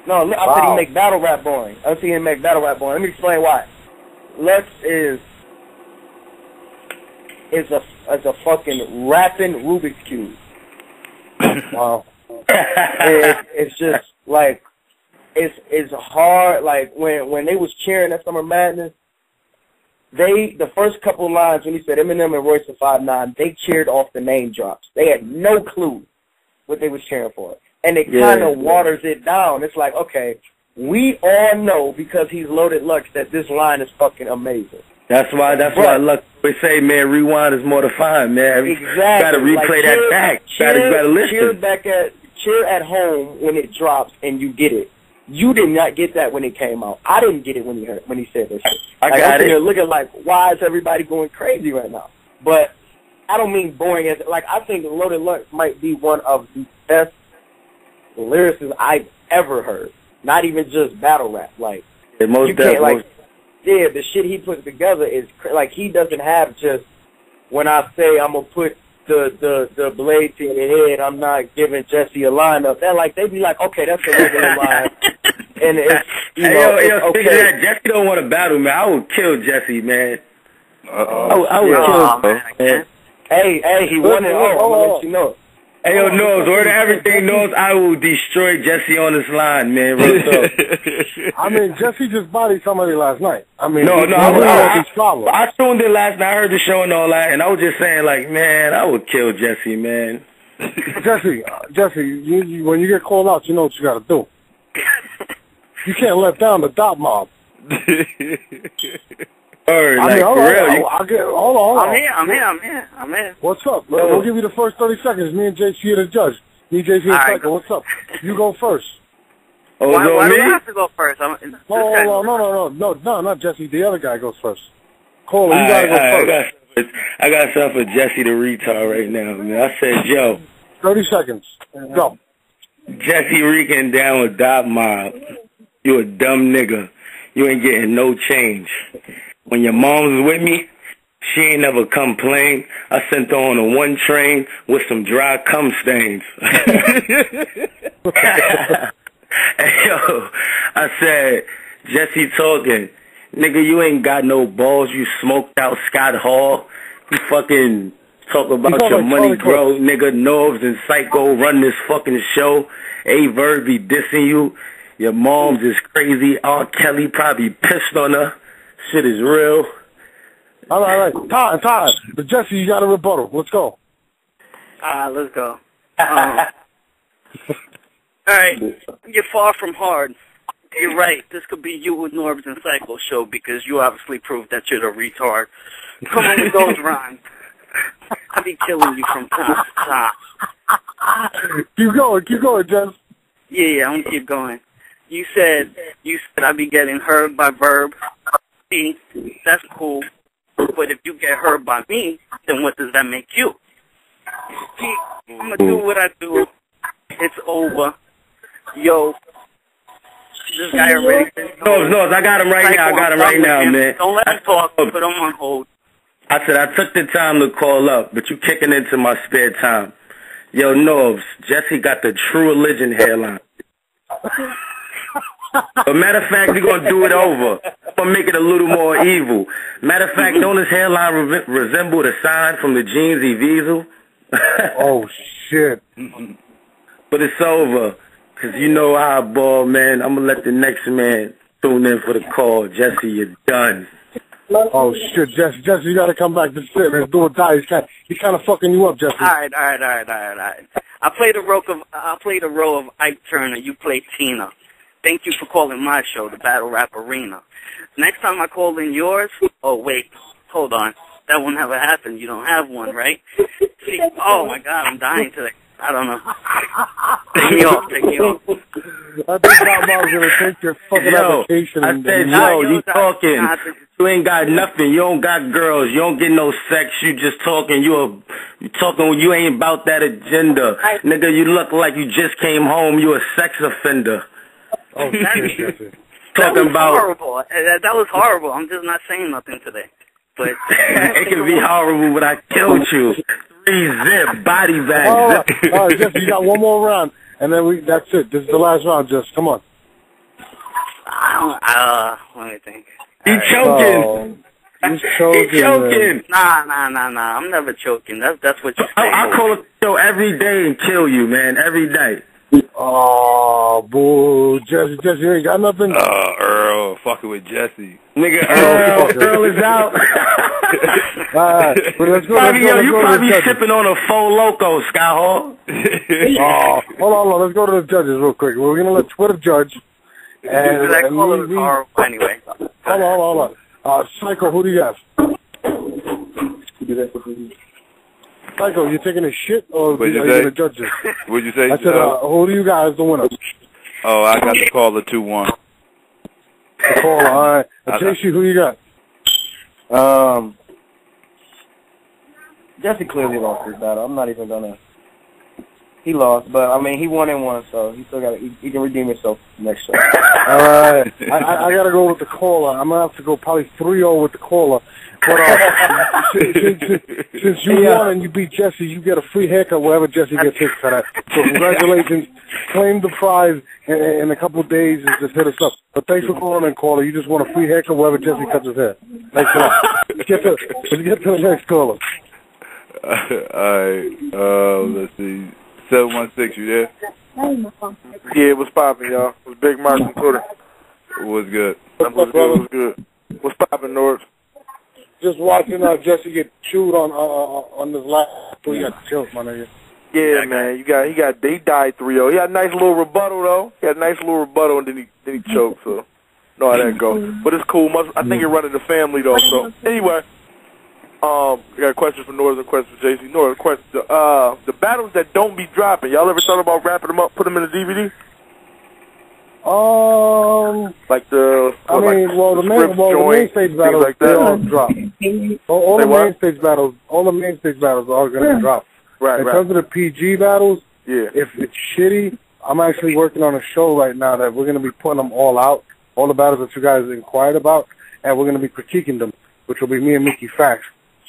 No, I said he make battle rap boring. I see him make battle rap boring. Let me explain why. Lux is a fucking rapping Rubik's Cube. Wow. It's just like it's hard. Like when they was cheering at Summer Madness, the first couple lines when he said Eminem and Royce and 5'9", they cheered off the name drops. They had no clue what they was cheering for. And it kind of waters it down. It's like, okay, we all know because he's Loaded Lux that this line is fucking amazing.
That's why Lux would say, man, rewind is more defined, man.
Exactly.
Gotta replay that back. Gotta listen.
Cheer at home when it drops and you get it. You did not get that when it came out. I didn't get it when he said this shit.
I got it.
You're looking like, why is everybody going crazy right now? But I don't mean boring as like I think Loaded Lux might be one of the best lyricists I've ever heard. Not even just battle rap. Like
most definitely.
Yeah, the shit he puts together is like he doesn't have just when I say I'm gonna put the blade to your head, I'm not giving Jesse a lineup. They're like they be like, okay, that's a regular line, and it's it's okay.
That, Jesse don't want to battle, man. I would kill Jesse, man. I would kill him, man.
Hey, he won it all. I'm gonna let you know.
Hey, yo, Nose, word of everything, Nose, I will destroy Jesse on this line, man. Real talk.
I mean, Jesse just bodied somebody last night. I mean,
I tuned in last night, I heard the show and all that, and I was just saying, like, man, I would kill Jesse, man.
Jesse, you, when you get called out, you know what you got to do. You can't let down the dot mob. Hold on.
I'm here.
What's up? We'll give you the first 30 seconds. Me and JC are the judge. Me and JC are second. What's up? You go first.
Why do I have to go first?
No, not Jesse. The other guy goes first. Cole, you gotta go first.
I got something for Jesse the retard right now, man. I said, yo.
30 seconds. Go.
Jesse Rican down with Dot Mob. You a dumb nigga. You ain't getting no change. When your mom's with me, she ain't never complained. I sent her on a one train with some dry cum stains. Hey, yo, I said, Jesse talking. Nigga, you ain't got no balls. You smoked out Scott Hall. You fucking talk about your money grow. Nigga, Norbs and Psycho run this fucking show. A-Verb be dissing you. Your mom's is crazy. R. Kelly probably pissed on her. Shit is real.
All right. Time. But Jesse, you got a rebuttal. Let's go.
Let's go. All right. You're far from hard. You're right. This could be you with Norbs and Psycho show because you obviously proved that you're the retard. Come on with those rhymes. I be killing you from time to time.
Keep going, Jess.
Yeah, I'm gonna keep going. You said I be getting heard by Verb. See, that's cool. But if you get heard by me, then what does that make you? See, I'm gonna do what I do. It's over. Yo, this guy already said
No, I got him right now, man.
Don't let him talk, put him on hold.
I said I took the time to call up, but you kicking into my spare time. Yo, Norbs, Jesse got the True Religion hairline. But matter of fact, we're going to do it over. I'm going to make it a little more evil. Matter of fact, don't his hairline resemble the sign from the jeans he Diesel?
Oh, shit.
But it's over. Because you know how I ball, man. I'm going to let the next man tune in for the call. Jesse, you're done.
Oh shit, Jesse, you gotta come back to sit, man. Do or die. He's kind of fucking you up, Jesse.
All right. I played a role of Ike Turner. You play Tina. Thank you for calling my show, the Battle Rap Arena. Next time I call in yours, oh wait, hold on. That will never happen. You don't have one, right? See, oh my God, I'm dying today. I don't know. Take me off.
I think Mom's gonna take your fucking application.
I said, you talking. You ain't got nothing. You don't got girls. You don't get no sex. You just talking. You talking. You ain't about that agenda. Nigga, you look like you just came home. You a sex offender.
Oh, shit.
Talking about
horrible. That was horrible. I'm just not saying nothing today. But
it could be horrible, but I killed you. 3 zip body bag.
All right, Jesse, you got one more round, and then that's it. This is the last round, Jess. Come on.
Let me think.
He's choking.
He's choking.
He's choking.
Nah. I'm never choking. That's what you say.
I call a show every day and kill you, man. Every day.
Oh, boo. Jesse, you ain't got nothing?
Earl, fucking with Jesse.
Nigga, Earl is out.
Alright, let's go.
You probably sipping on a Faux Loco, Sky Hall.
Hold on. Let's go to the judges real quick. We're going to let Twitter judge. And
that caller was horrible anyway.
Hold on. Psycho, who do you have? Psycho, you taking a shit, or are you going to judge this?
What'd you say?
I said, who do you guys the winner?
Oh, I got the caller 2-1.
The caller, all right. JC, who you got?
Jesse clearly lost his battle. I'm not even gonna. He lost, but I mean he won and won, so he still got. He can redeem himself next show.
All right, I gotta go with the caller. I'm gonna have to go probably 3-0 with the caller. But since you won and you beat Jesse, you get a free haircut wherever Jesse gets hit for that. So congratulations, claim the prize in a couple of days and just hit us up. But thanks for calling in, caller. You just want a free haircut wherever Jesse cuts his hair. Thanks a lot. Let's get to the next caller.
All right, let's see. 716, you there?
Yeah, what's poppin', y'all? It's Big Mark from Twitter.
What's good?
What's good? What's poppin', Norris?
Just watching Jesse get chewed on this last. So you got chills, my nigga.
Yeah, man. He died 3-0. He had a nice little rebuttal though. And then he choked. So know how that goes. But it's cool. I think you're running the family though. So anyway, I got a question for Norris and a question for JC. Norris, question. The battles that don't be dropping. Y'all ever thought about wrapping them up, put them in a DVD? Like the
main stage battles like they all drop. All the main stage battles are going to drop.
Right.
In terms of the PG battles, if it's shitty, I'm actually working on a show right now that we're going to be putting them all out, all the battles that you guys inquired about, and we're going to be critiquing them, which will be me and Mickey Fax.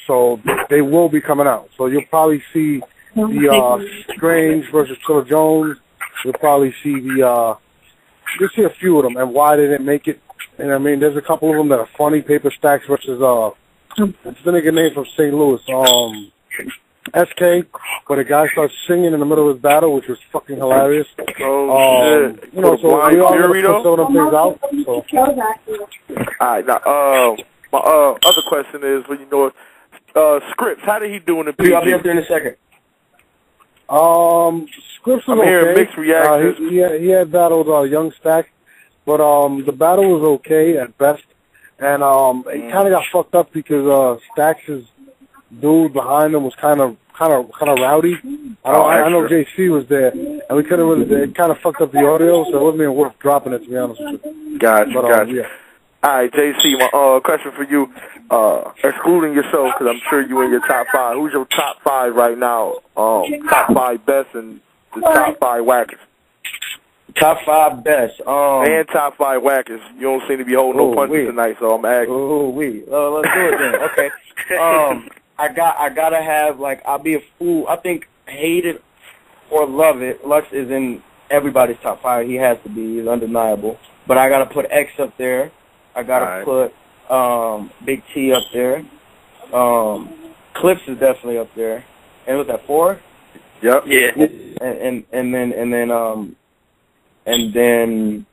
So they will be coming out. So you'll probably see the Strange versus Trilla Jones. You'll probably see you'll see a few of them and why they didn't make it. And I mean, there's a couple of them that are funny. Paper Stacks versus what's the nigga name from St. Louis? SK, where the guy starts singing in the middle of his battle, which was fucking hilarious.
Oh shit!
You know, so we all gonna put some of them things out. So.
All right, now my other question is, well, you know, Scripps. How did he do in the PG?
I'll be up there in a second.
Scripps was
I'm hearing
okay.
mixed reactions.
He had battled Young Stack, but the battle was okay at best, and it kind of got fucked up because Stack's dude behind him was kind of rowdy. I know JC was there, and we couldn't really. It kind of fucked up the audio, so it wasn't even worth dropping it, to be honest with you.
Gotcha.
Yeah.
All right, JC, my question for you, excluding yourself, because I'm sure you in your top 5. Who's your top 5 right now? Top 5 best and the top 5 whackers.
Top 5 best.
And top 5 whackers. You don't seem to be holding no punches tonight, so I'm asking.
Let's do it then. Okay. I gotta have, like, I'll be a fool. I think hate it or love it, Lux is in everybody's top 5. He has to be. He's undeniable. But I gotta put X up there. I gotta put Big T up there. Clips is definitely up there. And was that 4?
Yep.
Yeah.
And then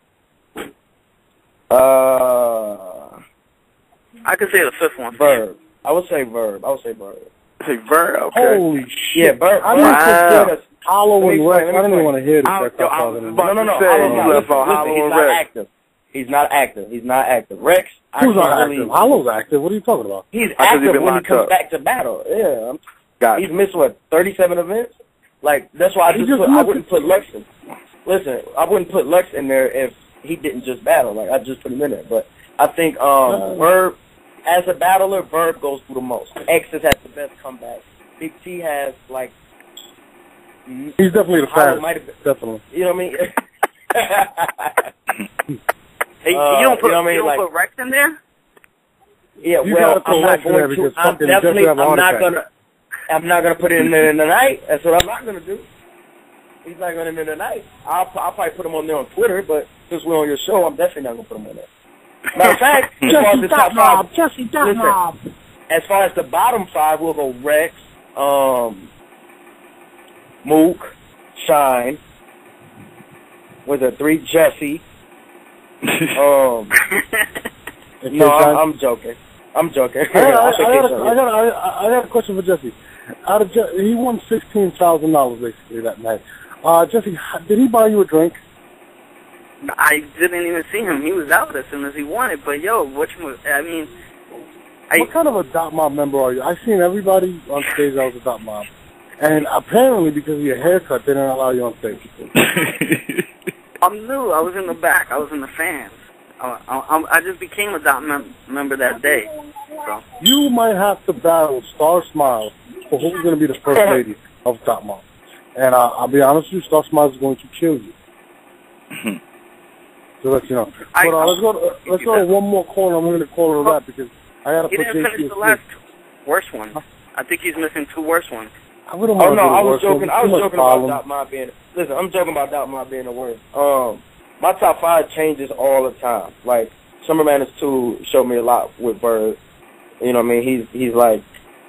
I could say the fifth one.
Verb. I would say Verb.
Hey, Verb, okay.
Holy shit.
Yeah, Verb.
I didn't consider Hollow and Rex. I don't even want to hear this.
No,
He's not active. Rex.
Who's not active? Hollow's active. What are you talking about?
He's active when he comes back to battle. Yeah. He's missed, 37 events? Like, that's why I wouldn't put Lux in. Listen, I wouldn't put Lux in there if he didn't just battle. Like, I'd just put him in there. But I think Verb, as a battler, Verb goes through the most. X has had the best comeback. Big T has, like...
He's definitely the fastest. Definitely.
You know what I mean?
Hey, you don't put Rex in there?
Yeah,
you well, I'm not going to.
I'm not gonna put it in there tonight. That's what I'm not gonna do. He's not going in there tonight. I'll probably put him on there on Twitter, but since we're on your show, I'm definitely not gonna put him on there. Matter of fact, as far as the top five, as far as the bottom five, we'll go Rex, Mook, Shine. With a 3, Jesse. No, I'm joking. I
got a question for Jesse. He won $16,000 basically that night. Jesse, did he buy you a drink?
I didn't even see him. He was out as soon as he won it. But yo, what
kind of a Dot Mob member are you? I've seen everybody on stage that was a Dot Mob, and apparently because of your haircut, they didn't allow you on stage.
I'm new. I was in the back. I was in the fans. I just became a Dot member that day. So.
You might have to battle Star Smiles for who's going to be the first lady of Dot Mob. And I'll be honest with you, Star Smiles is going to kill you. To let you know. But let's go to one more call. I'm going to call her that because I got to put
He didn't finish the last worst one. I think he's missing 2 worst ones.
I was joking.
I was joking about Dot Mob being. Listen, I'm joking about Dot Mob being the worst. My top 5 changes all the time. Like Summer Madness 2 showed me a lot with Bird. You know what I mean? He's like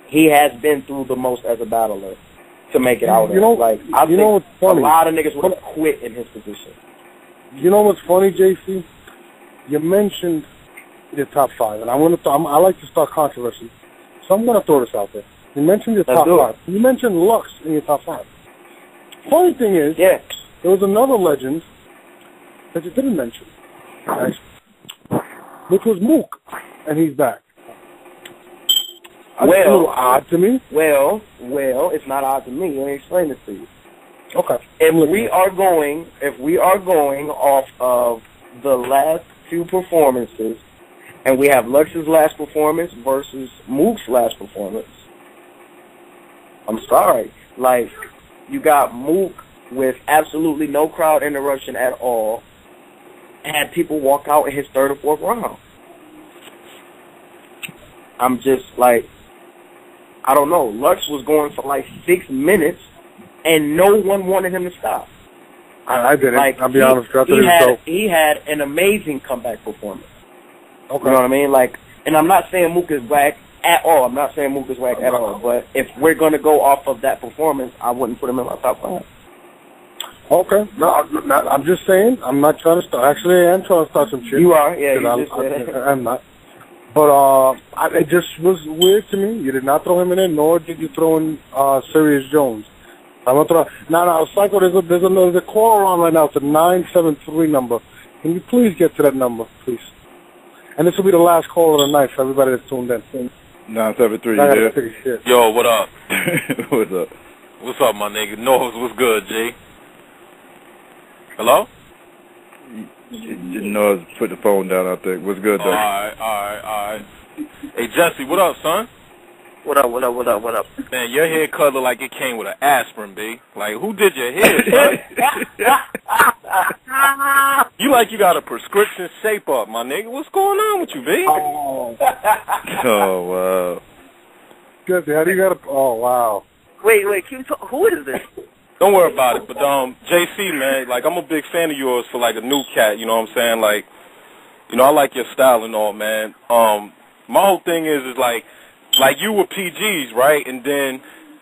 he has been through the most as a battler to make it out there. Like I think a lot of niggas would have quit in his position.
You know what's funny, JC? You mentioned your top 5, and I like to start controversy, so I'm gonna throw this out there. You mentioned your top 5. You mentioned Lux in your top 5. Funny thing is, there was another legend that you didn't mention, right? Which was Mook, and he's back. That's a little odd to me.
Well, it's not odd to me. Let me explain this to you.
Okay.
If we are going off of the last 2 performances, and we have Lux's last performance versus Mook's last performance, I'm sorry. Like, you got Mook with absolutely no crowd interruption at all, and had people walk out in his 3rd or 4th round. I'm just like, I don't know. Lux was going for like 6 minutes, and no one wanted him to stop.
I didn't.
Like,
I'll be honest.
He had an amazing comeback performance.
Okay.
You know what I mean? Like, and I'm not saying Mook is whack at all. But if we're going to go off of that performance, I wouldn't put him in my top 5.
Okay. No, I'm just saying. I'm not trying to start. Actually, I am trying to start some shit.
You are? Yeah, you just said
I'm not. But it just was weird to me. You did not throw him in there, nor did you throw in Sirius Jones. I'm gonna throw. No, Psycho. There's a call around right now. It's a 973 number. Can you please get to that number, please? And this will be the last call of the night for everybody that's tuned in.
973.
Yeah.
Yo, what up?
What's up?
What's up, my nigga? Nose, what's good, G? Hello?
No, put the phone down, I think. What's good, though?
All right. Hey, Jesse, what up, son?
What up?
Man, your hair color like it came with an aspirin, B. Like, who did your hair, son? You like you got a prescription shape up, my nigga. What's going on with you, B?
Oh, wow.
Jesse, how do you got a... Oh, wow.
Wait, who is this?
Don't worry about it, but JC, man, like, I'm a big fan of yours for, like, a new cat, you know what I'm saying? Like, you know, I like your style and all, man. My whole thing is like you were PGs, right? And then,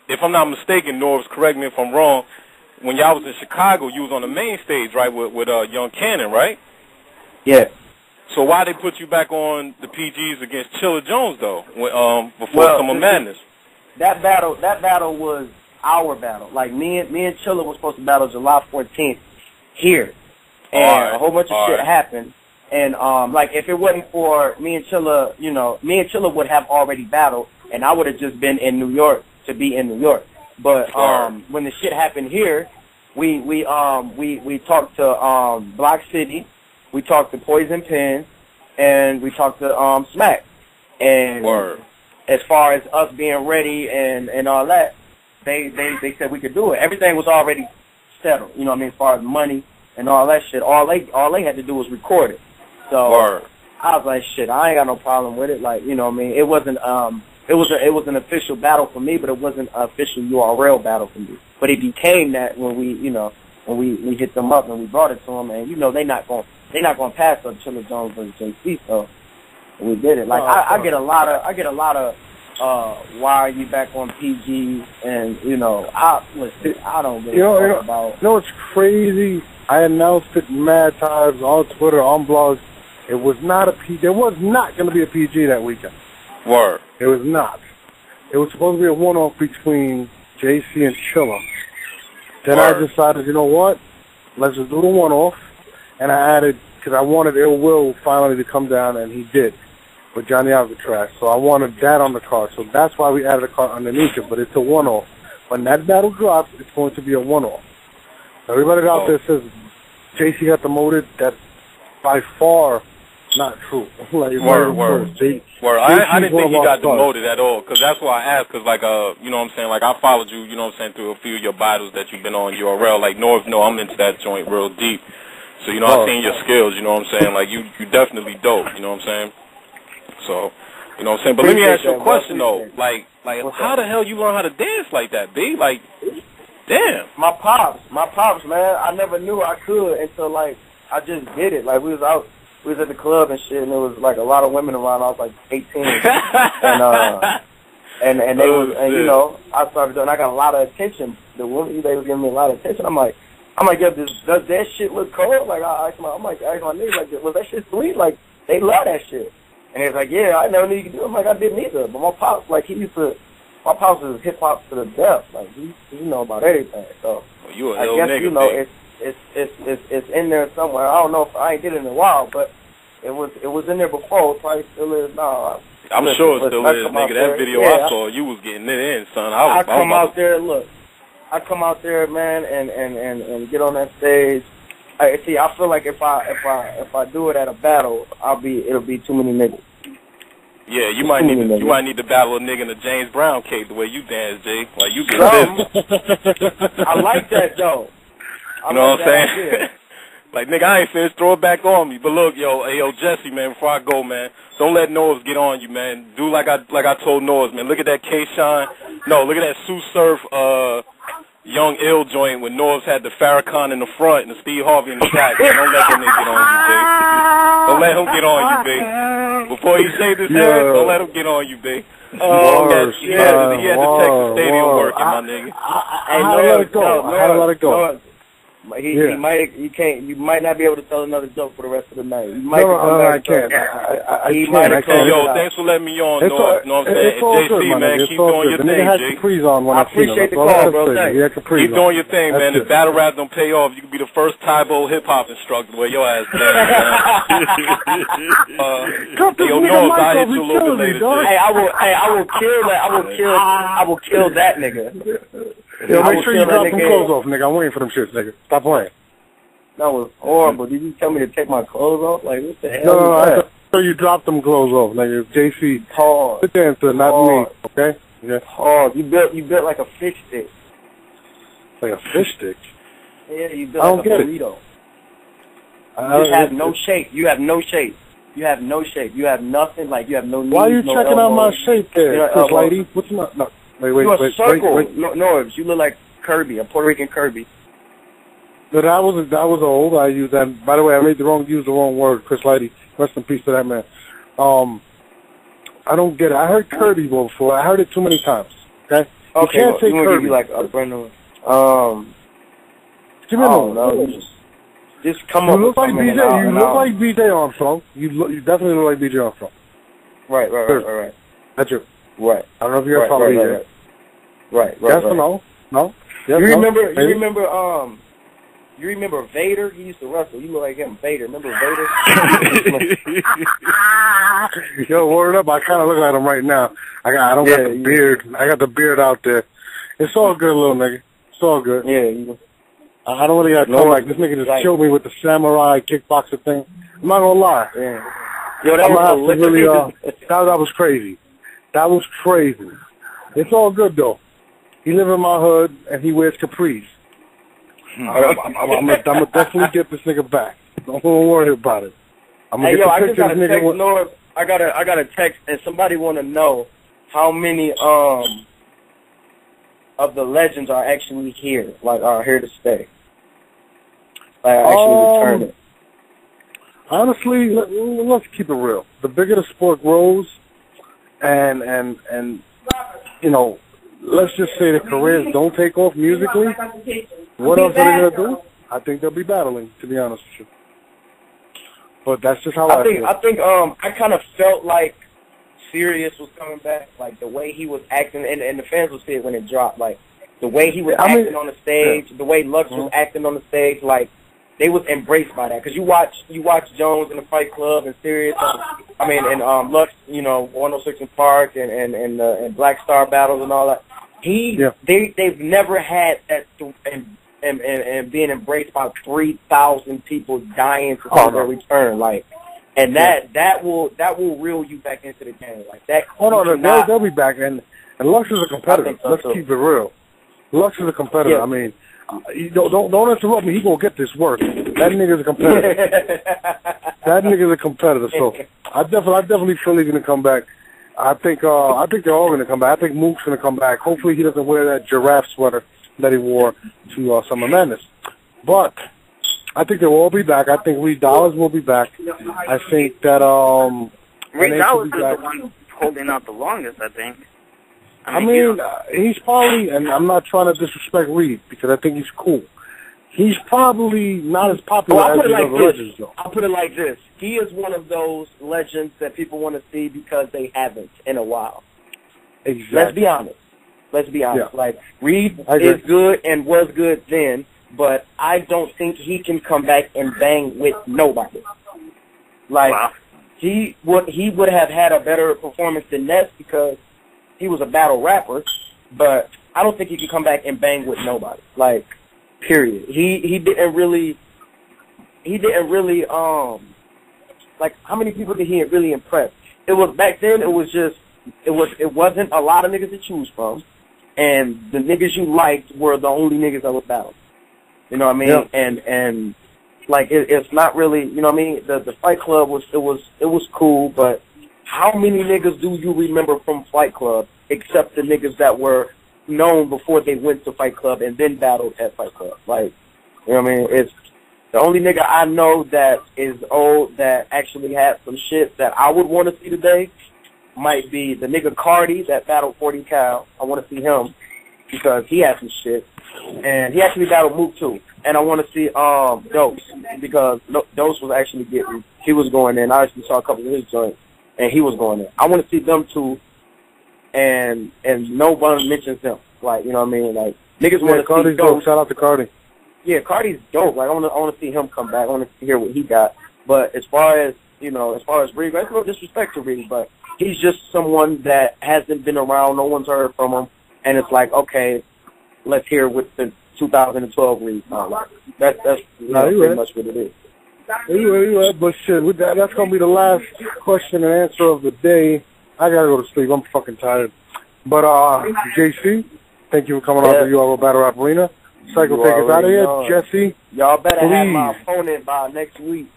if I'm not mistaken, Norris, correct me if I'm wrong, when y'all was in Chicago, you was on the main stage, right, with Young Cannon, right?
Yeah.
So why they put you back on the PGs against Chilla Jones though? Before Summer Madness.
That battle was our battle. Like me and Chilla were supposed to battle July 14th here, and a whole bunch of shit happened. And like if it wasn't for me and Chilla, you know, me and Chilla would have already battled, and I would have just been in New York to be in New York. But when the shit happened here, we talked to Block City, we talked to Poison Pen, and we talked to Smack. And as far as us being ready and all that, they said we could do it. Everything was already settled, you know what I mean, as far as money and all that shit. All they had to do was record it. So I was like, shit, I ain't got no problem with it. Like, you know what I mean? It wasn't it was an official battle for me, but it wasn't an official URL battle for me. But it became that when we hit them up and we brought it to them, and you know they not going pass up Chilla Jones versus JC, so we did it. Like I get a lot of why are you back on PG? And you know I don't really talk about.
You know what's crazy? I announced it mad times on Twitter, on blogs. It was not a PG. There was not going to be a PG that weekend.
Word.
It was not. It was supposed to be a one-off between JC and Chilla. Then I decided, you know what? Let's just do the one-off. And I added, because I wanted Ill Will finally to come down, and he did, with Johnny Alcatraz. So I wanted that on the card. So that's why we added a card underneath it, but it's a one-off. When that battle drops, it's going to be a one-off. Everybody out there says JC got demoted. That's by far not true. Like,
Word. I didn't think he got demoted at all, because that's why I asked, because, like, you know what I'm saying, like, I followed you, you know what I'm saying, through a few of your battles that you've been on URL. Like, Norv, I'm into that joint real deep. So, you know, I've seen your skills, you know what I'm saying? Like, you definitely dope, you know what I'm saying? So, you know what I'm saying? But let me ask you a question, though. Like, how the hell you learn how to dance like that, B? Like, damn.
My pops, man. I never knew I could until, like, I just did it. Like, we was at the club and shit, and there was, like, a lot of women around. I was, like, 18. and they was, and, you know, I started doing, I got a lot of attention. The women, they was giving me a lot of attention. I'm like, yeah, does that shit look cold? Like, I asked my niggas, like, was that shit sweet? Like, they love that shit. And he's like, yeah, I never knew you could do it. I'm like, I didn't either. But my pops, like, my pops is hip-hop to the death. Like, he know about everything. So,
you
I guess, nigga, you know, it's in there somewhere. I don't know if I ain't did it in a while, but it was in there before. It probably still is now.
I'm sure it still is, nigga. That video I saw, you was getting it in, son. I come out there,
look. I come out there, man, and get on that stage. I feel like if I do it at a battle, it'll be too many niggas.
Yeah, you might need to battle a nigga in a James Brown cape the way you dance, Jay. Like you get this.
I like that though.
You know what I'm saying? Like, nigga, I ain't finished. Throw it back on me. But look, yo, Jesse, man, before I go, man, don't let Noahs get on you, man. Do like I told Noahs, man. Look at that K-Shine. No, look at that Sue Surf, Young Ill joint when Noahs had the Farrakhan in the front and the Steve Harvey in the back. Man, don't let that nigga get on you, B. Don't let him get on you, B. Before he shaved his head, don't let him get on you, B. He had the Texas Stadium working, my nigga.
I had to let it go.
You might not be able to tell another joke for the rest of the night.
I can't. I can't.
Yo, thanks for letting me on. You know what I'm saying? JC, man, keep doing your thing, G.
I appreciate the call, bro.
Keep doing your thing, man. If battle rap don't pay off, you can be the first Tybo hip hop instructor where your ass down, yo, North, I'll hit you a little bit later, G.
I will kill that nigga.
Yo, make sure you drop some clothes off, nigga. I'm waiting for them shits, nigga. Stop playing.
That was horrible. Did you tell me to take my clothes off? Like, what the hell?
No, I thought you dropped them clothes off, nigga. JC, the dancer, not me, okay? Yeah.
Oh, you built like a fish stick.
Like a fish stick?
Yeah, you built like a burrito. You have no shape. You have no shape. You have no shape. You have nothing. Like, you have no knees,
why are you
no
checking out my shape there, Chris Lighty? What's my... No. Wait,
you're a circle. No, you look like Kirby, a Puerto Rican Kirby.
No, that was old. I used that. By the way, I used the wrong word, Chris Lighty. Rest in peace to that man. I don't get it. I heard Kirby before. I heard it too many times. Okay. You can't say Kirby.
Give you like a brand new.
Give me a moment.
Just come
You
up
look
with
like
something.
BJ. You look like BJ Armstrong. You definitely look like BJ Armstrong.
Right.
That's you.
Right.
I don't know if you guys follow BJ.
Right.
Yes or no? No. Yes,
You
no?
remember?
Maybe?
You remember Vader? He used to wrestle. You look like him, Vader. Remember Vader?
Yo, word up! I kind of look like him right now. I don't got the beard. I got the beard out there. It's all good, little nigga. It's all good.
Yeah.
I don't really got to come like this nigga just killed me with the samurai kickboxer thing. I'm not gonna lie.
Yeah. Yo, that was
really, that was crazy. That was crazy. It's all good though. He live in my hood and he wears capris. I'm gonna definitely get this nigga back. Don't worry about it. I'm gonna
hey,
get
yo,
the
I just
picture
got
of
a
this
text,
nigga.
Lord. I got a text, and somebody want to know how many of the legends are actually here, like are here to stay, like are actually returning.
Honestly, let's keep it real. The bigger the sport grows, and you know, let's just say the careers don't take off musically. What else are they gonna do? I think they'll be battling, to be honest with you. But that's just how I feel.
I think I kind of felt like Sirius was coming back, like the way he was acting, and the fans will see it when it dropped, like the way he was acting on the stage, the way Lux was acting on the stage, like they was embraced by that. Because you watch Jones in the Fight Club and Sirius, and Lux, you know, 106 in Park and Black Star battles and all that. They've never had that and being embraced by 3,000 people dying to see their return, like, and that will reel you back into the game, like that.
They'll be back, and Lux is a competitor. Let's keep it real. Lux is a competitor.
Yeah.
I mean, you don't interrupt me. He gonna get this work. That nigga's a competitor. That nigga's a competitor. So I definitely feel he's gonna come back. I think they're all gonna come back. I think Mook's gonna come back. Hopefully he doesn't wear that giraffe sweater that he wore to Summer Madness. But I think they'll all be back. I think Reed Dollars will be back. I think that
Reed Dollars is the one holding out the longest, I think.
I mean, he's probably, and I'm not trying to disrespect Reed because I think he's cool. He's probably not as popular as the other legends, though.
I'll put it like this. He is one of those legends that people want to see because they haven't in a while.
Exactly.
Let's be honest.
Yeah.
Like, Reed is good and was good then, but I don't think he can come back and bang with nobody. Like, he would have had a better performance than Ness because he was a battle rapper, but I don't think he could come back and bang with nobody. Like, period. He didn't really like, how many people did he really impress? It was back then. It wasn't a lot of niggas to choose from, and the niggas you liked were the only niggas that was battling. You know what I mean? Yeah. And like it's not really, you know what I mean? The Fight Club was cool, but how many niggas do you remember from Fight Club except the niggas that were known before they went to Fight Club and then battled at Fight Club? Like, you know what I mean? It's the only nigga I know that is old that actually had some shit that I would want to see today might be the nigga Cardi that battled 40 Cal. I want to see him because he had some shit. And he actually battled Mook too. And I want to see Dose because Dose was actually he was going in. I actually saw a couple of his joints and he was going in. I want to see them two and no one mentions them. Like, you know what I mean? Like, niggas want to see Dose.
Shout out to Cardi.
Yeah, Cardi's dope. Like, I want to see him come back. I want to hear what he got. But as far as Reed, that's no disrespect to Reed, but he's just someone that hasn't been around. No one's heard from him. And it's like, okay, let's hear what the 2012 Reed sound like. That's pretty much what it is.
You're right. But shit, with that's going to be the last question and answer of the day. I got to go to sleep. I'm fucking tired. But, JC, thank you for coming on to URL BattleRapArena. Psycho, take us out of here. Jesse,
y'all better have my opponent by next week.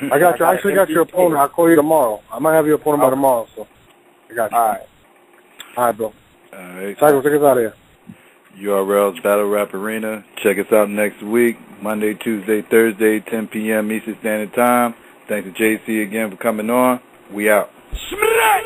I got you. I actually got your opponent. I'll call you tomorrow. I might have your opponent by tomorrow, so I got you. All right, bro.
All right.
Psycho, take us out of here.
URL's BattleRapArena. Check us out next week, Monday, Tuesday, Thursday, 10 p.m. Eastern Standard Time. Thanks to JC again for coming on. We out.
Smack!